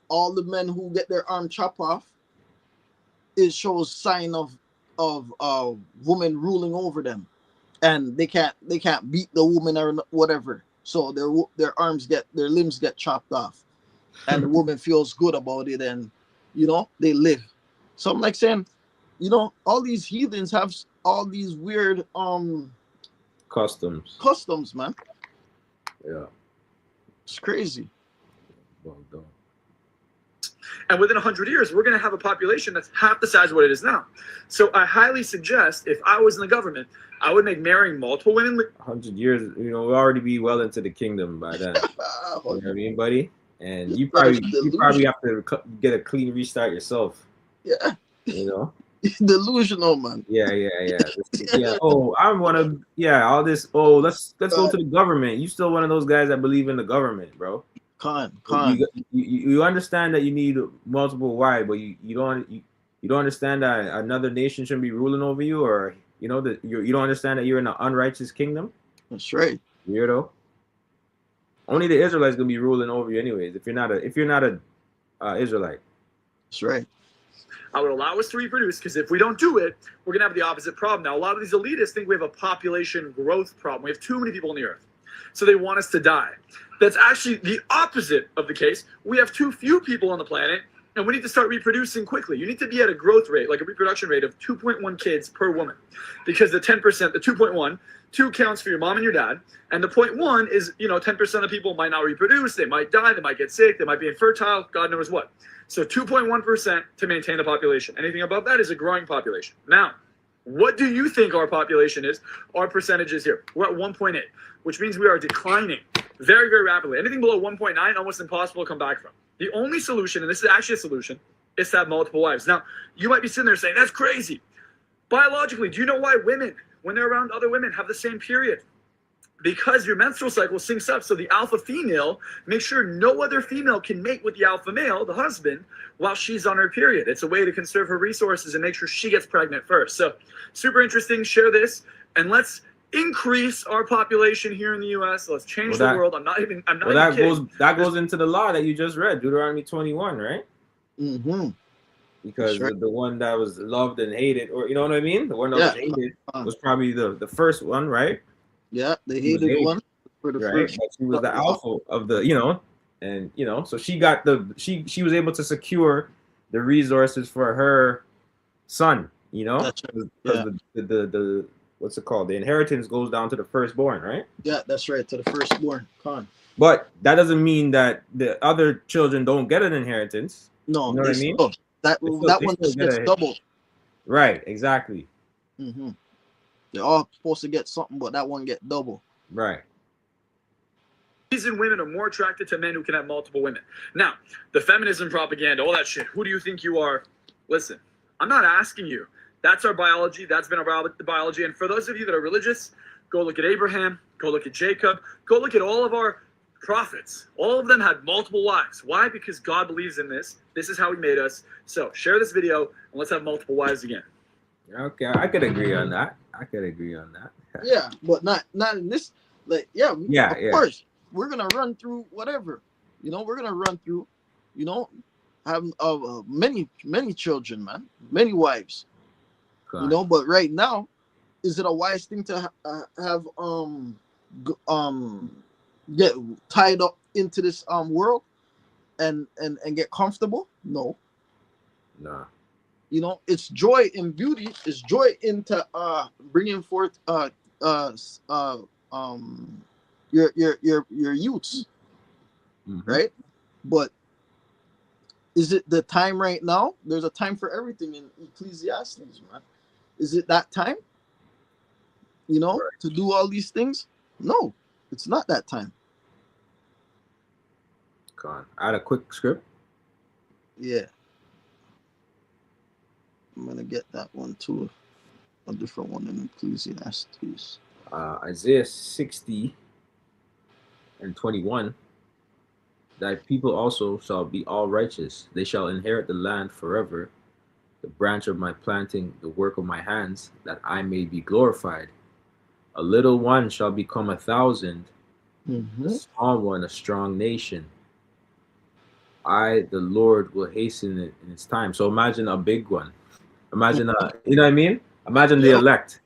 all the men who get their arm chopped off it shows sign of woman ruling over them, and they can't beat the woman or whatever. So their limbs get chopped off, and the woman feels good about it, and they live. So I'm like saying, all these heathens have all these weird customs, man. Yeah, it's crazy. Well done. And within 100 years, we're going to have a population that's half the size of what it is now. So I highly suggest, if I was in the government, I would make marrying multiple women. 100 years, we'll already be well into the kingdom by then. You know what I mean, buddy? And you probably have to get a clean restart yourself. Yeah. Delusional, man. Yeah. Yeah. Oh, I want to. Yeah, all this. Oh, let's go to the government. You still one of those guys that believe in the government, bro? You understand that you need multiple wives, but you don't understand that another nation shouldn't be ruling over you, or that you don't understand that you're in an unrighteous kingdom. That's right. Weirdo. Only the Israelites gonna be ruling over you, anyways. If you're not a Israelite. That's right. I would allow us to reproduce, because if we don't do it, we're gonna have the opposite problem. Now, a lot of these elitists think we have a population growth problem. We have too many people on the earth, so they want us to die. That's actually the opposite of the case. We have too few people on the planet, and we need to start reproducing quickly. You need to be at a growth rate, like a reproduction rate of 2.1 kids per woman, because the 10%, the 2.1, 2 counts for your mom and your dad, and the 0.1 is, 10% of people might not reproduce, they might die, they might get sick, they might be infertile, God knows what. So 2.1% to maintain the population. Anything above that is a growing population. Now, what do you think our population is? Our percentage is here. We're at 1.8, which means we are declining very, very rapidly. Anything below 1.9, almost impossible to come back from. The only solution, and this is actually a solution, is to have multiple wives. Now, you might be sitting there saying, that's crazy. Biologically, do you know why women, when they're around other women, have the same period? Because your menstrual cycle syncs up, so the alpha female makes sure no other female can mate with the alpha male, the husband, while she's on her period. It's a way to conserve her resources and make sure she gets pregnant first. So, super interesting. Share this, and let's increase our population here in the U.S. Let's change the world. I'm not even that goes into the law that you just read, Deuteronomy 21, right? Mm-hmm. Because the one that was loved and hated, or you know what I mean, the one that was hated was probably the first one, right? Yeah, the hated one for the first. But she was the alpha of the, and so she got she was able to secure the resources for her son, That's right. the what's it called? The inheritance goes down to the firstborn, right? Yeah, that's right, to the firstborn. But that doesn't mean that the other children don't get an inheritance. No, you know what I mean? That one just gets double. Right, exactly. Mm-hmm. They're all supposed to get something, but that one get double. Right. Reason women are more attracted to men who can have multiple women. Now, the feminism propaganda, all that shit. Who do you think you are? Listen, I'm not asking you. That's our biology. That's been our biology. And for those of you that are religious, go look at Abraham. Go look at Jacob. Go look at all of our prophets. All of them had multiple wives. Why? Because God believes in this. This is how he made us. So share this video and let's have multiple wives again. Okay, I could agree on that. Yeah, but not in this. Like, of course, we're gonna run through whatever. We're gonna run through. Have many children, man, many wives. God. But right now, is it a wise thing to have get tied up into this world and get comfortable? No. Nah. It's joy in beauty. It's joy into bringing forth your youths, right? But is it the time right now? There's a time for everything in Ecclesiastes, man. Is it that time? To do all these things? No, it's not that time. God, I had a quick script. Yeah. I'm gonna get that one too, a different one in Ecclesiastes. Isaiah 60:21. Thy people also shall be all righteous; they shall inherit the land forever. The branch of my planting, the work of my hands, that I may be glorified. A little one shall become 1,000, a small one a strong nation. I, the Lord, will hasten it in its time. So imagine a big one. Imagine, you know what I mean? Imagine the elect.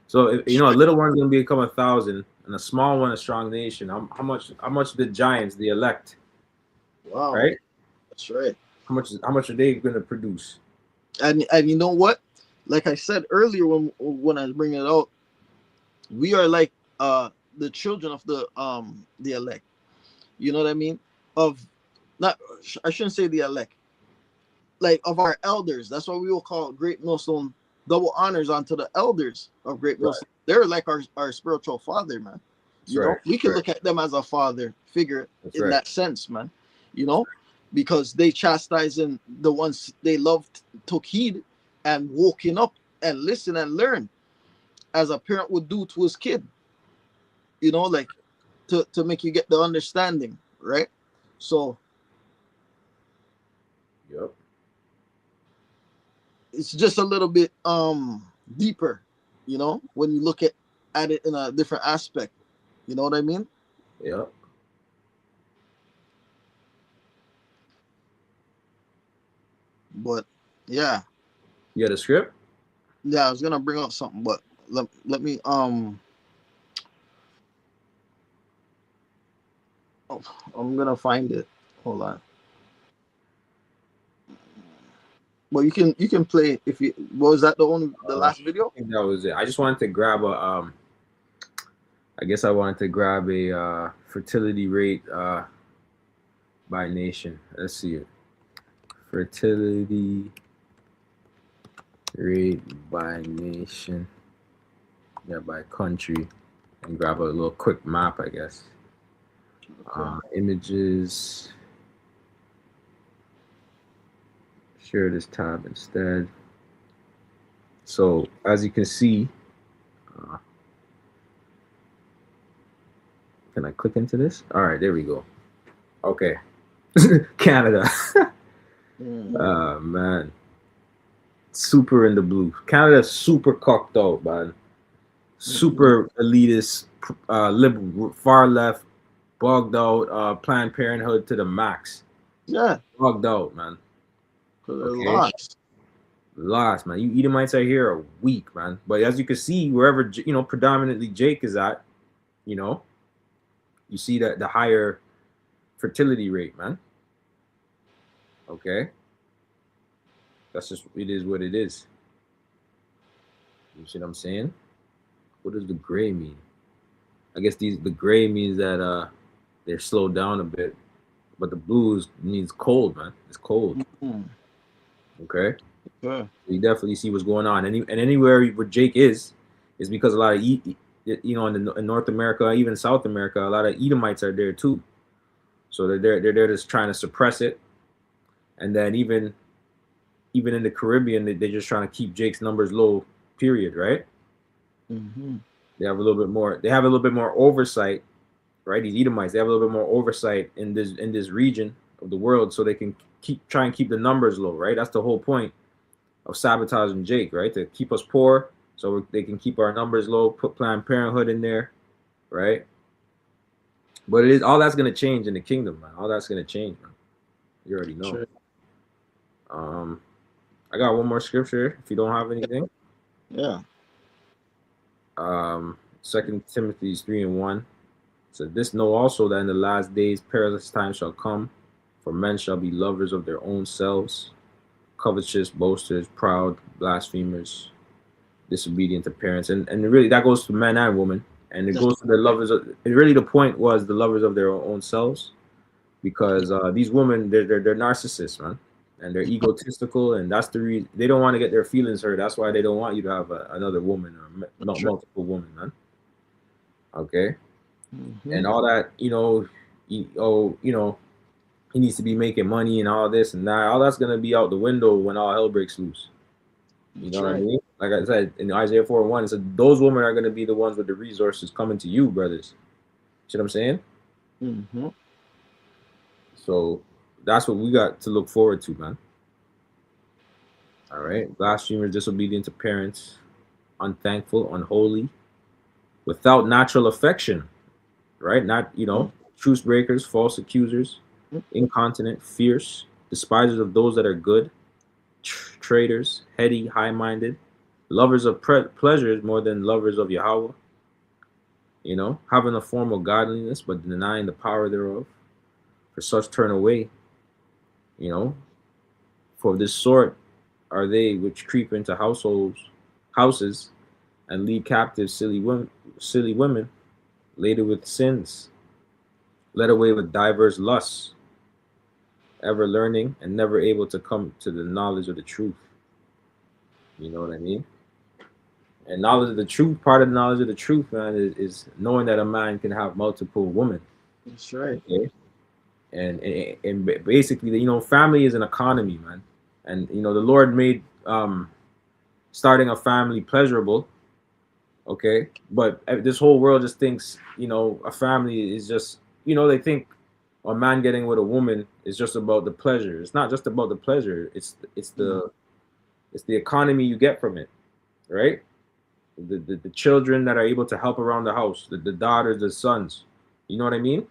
So if, you know, a little one's gonna become 1,000, and a small one a strong nation. How much the giants, the elect, Wow, right? that's right. How much are they gonna produce? And you know what? Like I said earlier when I was bringing it out, we are like the children of the elect. You know what I mean? Of not I shouldn't say the elect, like of our elders. That's why we will call Great Millstone double honors onto the elders of Great Millstone. Right. They're like our spiritual father, man. You know, we can look at them as a father figure in that sense, man. You know, because they chastising the ones they loved, took heed, and woken up and listen and learn, as a parent would do to his kid. You know, like to make you get the understanding, right? So, yep, it's just a little bit deeper, you know, when you look at it in a different aspect. You know what I mean? Yep. But yeah. You got a script? Yeah, I was gonna bring up something, but let me oh, I'm gonna find it. Hold on. Well, you can play if you. Was that the last video? I think that was it. I just wanted to grab a I guess I wanted to grab a fertility rate by nation. Let's see it. Fertility rate by nation. Yeah, by country. And grab a little quick map, I guess. Okay. Images. Share this tab instead. So as you can see, can I click into this? All right, there we go. Okay. Canada. Man. Super in the blue. Canada's super cocked out, man. Super elitist, liberal, far left, bugged out, Planned Parenthood to the max. Yeah. Bugged out, man. Okay. Lost, man. You Edomites out here are weak, man. But as you can see, wherever, you know, predominantly Jake is at, you know, you see that the higher fertility rate, man. Okay. That's just, it is what it is. You see what I'm saying? What does the gray mean? I guess the gray means that they're slowed down a bit, but the blues means cold, man. It's cold. Okay. Yeah. You definitely see what's going on, and anywhere where Jake is because a lot of you know, in North America, even South America, a lot of Edomites are there too. So they're just trying to suppress it, and then even in the Caribbean, they're just trying to keep Jake's numbers low. Period. Right. Mm-hmm. They have a little bit more. They have a little bit more oversight, right? These Edomites, they have a little bit more oversight in this region of the world, so they can try and keep the numbers low, right? That's the whole point of sabotaging Jake, right? To keep us poor, so they can keep our numbers low. Put Planned Parenthood in there, right? But it is all that's gonna change in the kingdom, man. All that's gonna change, man. You already know. Sure. I got one more scripture. If you don't have anything, yeah. 2 Timothy 3:1. So this know also that in the last days perilous times shall come, for men shall be lovers of their own selves, covetous, boasters, proud, blasphemers, disobedient to parents, and really that goes to men and women, and it goes to the lovers of. And really, the point was the lovers of their own selves, because these women they're narcissists, man, and they're egotistical, and that's the reason they don't want to get their feelings hurt. That's why they don't want you to have another woman or multiple women, man. Okay. And all that, you know, he needs to be making money and all this and that. All that's gonna be out the window when all hell breaks loose. You know what I mean? Like I said in Isaiah 4:1, it said those women are gonna be the ones with the resources coming to you, brothers. See what I'm saying? Mm-hmm. So that's what we got to look forward to, man. All right, blasphemers, disobedient to parents, unthankful, unholy, without natural affection. Right? Not, you know, truce breakers, false accusers, incontinent, fierce, despisers of those that are good, traitors, heady, high-minded, lovers of pleasures more than lovers of Yahweh. You know, having a form of godliness but denying the power thereof. For such turn away. You know, for this sort are they which creep into houses, and lead captive silly women, laden with sins, led away with diverse lusts, ever learning and never able to come to the knowledge of the truth. You know what I mean? And knowledge of the truth, part of the knowledge of the truth, man, is knowing that a man can have multiple women. That's right. Okay? And basically, you know, family is an economy, man. And you know, the Lord made starting a family pleasurable. Okay, but this whole world just thinks, you know, a family is just, you know, they think a man getting with a woman is just about the pleasure. It's not just about the pleasure. It's the economy you get from it, right? The children that are able to help around the house, the daughters, the sons. You know what I mean?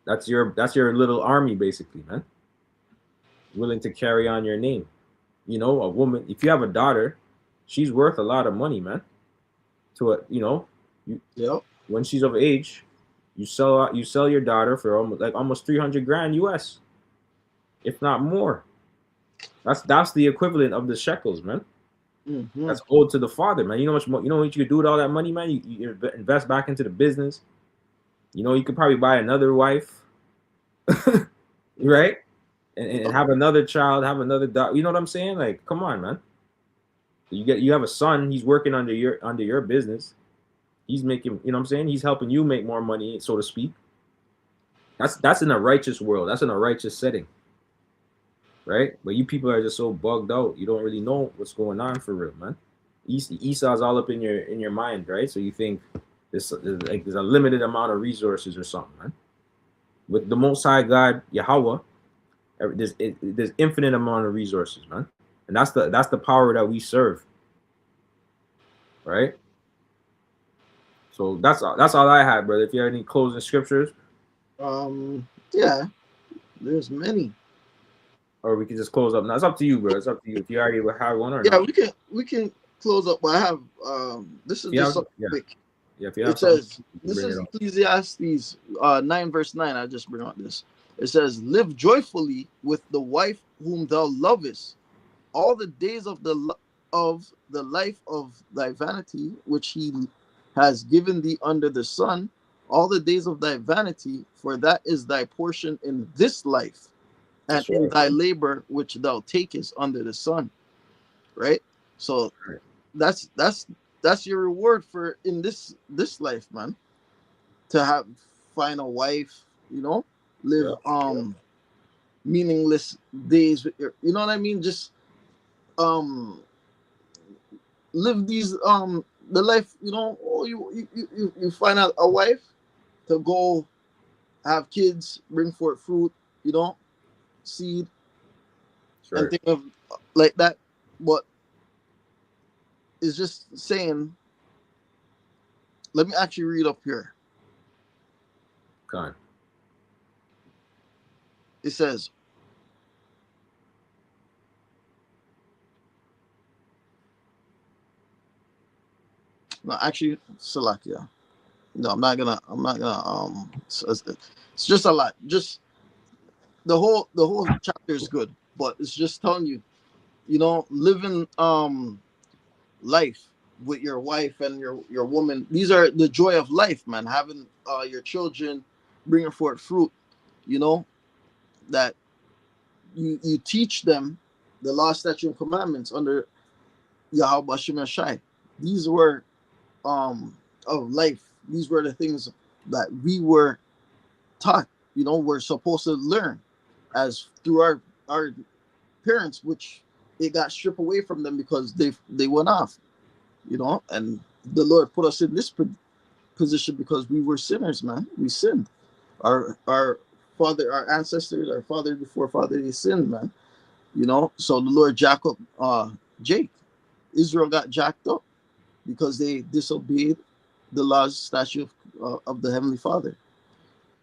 That's your little army, basically, man. Willing to carry on your name. You know, a woman. If you have a daughter, she's worth a lot of money, man. To a, you know, when she's of age, you sell your daughter for almost 300 grand US, if not more. That's the equivalent of the shekels, man. Mm-hmm. That's owed to the father, man. You know what you could do with all that money, man? You invest back into the business. You know, you could probably buy another wife, right? And have another child, have another daughter. You know what I'm saying? Like, come on, man. You have a son. He's working under your business. He's making, you know what I'm saying? He's helping you make more money, so to speak. That's in a righteous world. That's in a righteous setting, right? But you people are just so bugged out. You don't really know what's going on for real, man. Esau's all up in your mind, right? So you think there's a limited amount of resources or something, man. With the Most High God, Yahweh, there's infinite amount of resources, man. And that's the power that we serve, right? So that's all I had, brother. If you have any closing scriptures, yeah, there's many. Or we can just close up now. It's up to you, bro. It's up to you. If you already have one or yeah, not. we can close up. But I have this is just quick. Yeah, if you have it says this is Ecclesiastes 9 verse 9. I just bring out this. It says, "Live joyfully with the wife whom thou lovest, all the days of the life of thy vanity, which he has given thee under the sun, all the days of thy vanity, for that is thy portion in this life, and in thy labor which thou takest under the sun." Right? So that's your reward for in this life, man. To find a wife, you know, live meaningless days with your, you know what I mean? Just live these the life, you know. Oh, you find out a wife to go have kids, bring forth fruit, you know, seed, and think of like that. But it's just saying, let me actually read up here. God. It says, no, actually, Salakia. No, I'm not gonna. It's just a lot. Just the whole chapter is good, but it's just telling you, you know, living life with your wife and your woman. These are the joy of life, man. Having your children, bringing forth fruit. You know, that you teach them the law, statute, and commandments under Yahweh Hashem Shai. These were of life. These were the things that we were taught. You know, we're supposed to learn as through our parents, which it got stripped away from them because they went off. You know, and the Lord put us in this position because we were sinners, man. We sinned. Our father, our ancestors, our father before father, they sinned, man. You know, so the Lord Jake, Israel got jacked up because they disobeyed the laws, statute of the Heavenly Father.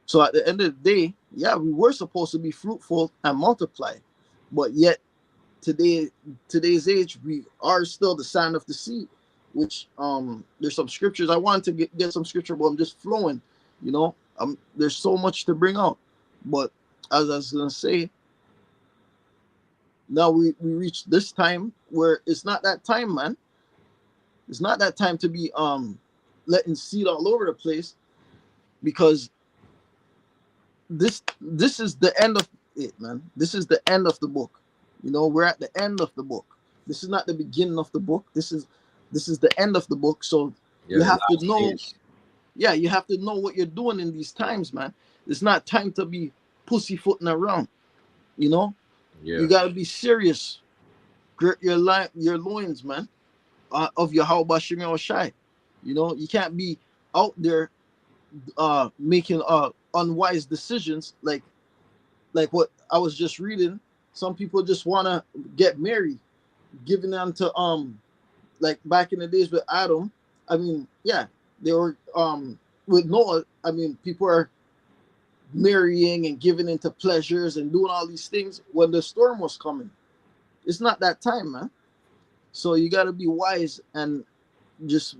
So at the end of the day, yeah, we were supposed to be fruitful and multiply, but yet today's age, we are still the sand of the sea, which there's some scriptures I wanted to get some scripture, but I'm just flowing, you know. There's so much to bring out, but as I was gonna say, now we reach this time where it's not that time, man. It's not that time to be letting seed all over the place, because this is the end of it, man. This is the end of the book. You know, we're at the end of the book. This is not the beginning of the book. This is the end of the book. So Yeah, you the have to last know, days. yeah, you have to know what you're doing in these times, man. It's not time to be pussyfooting around. You know, Yeah. you gotta be serious. Gird your loins, man, of your how about shy. You know, you can't be out there making unwise decisions like what I was just reading. Some people just want to get married, giving them to like back in the days with Adam. I mean, yeah, they were with Noah. I mean, people are marrying and giving into pleasures and doing all these things when the storm was coming. It's not that time, man. So you got to be wise and just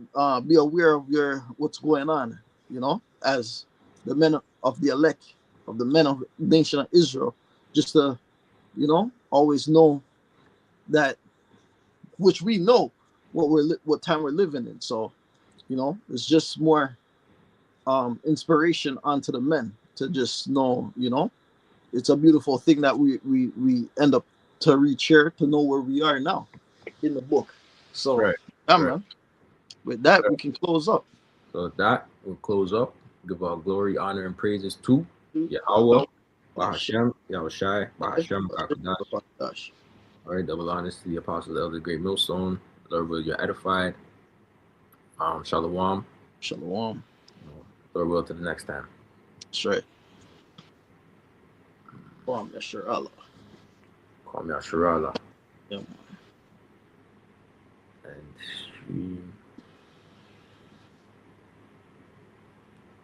be aware of your what's going on, you know, as the men of the elect, of the men of the nation of Israel, just to, you know, always know that, which we know what time we're living in. So, you know, it's just more inspiration onto the men to just know, you know, it's a beautiful thing that we end up to reach here to know where we are now in the book. So, Right. yeah, Right. man. With that, we can close up. So with that, we'll close up. Give our glory, honor, and praises to Yahweh, Bahashem, Yahushai, Bahashem, Kakadash. All right, double honors to the apostle, the elder, great millstone. Lord, will you're edified. Shalom. Shalom. Lord, will to the next time. That's right. Call me Allah. Call me Asherallah. Yeah. And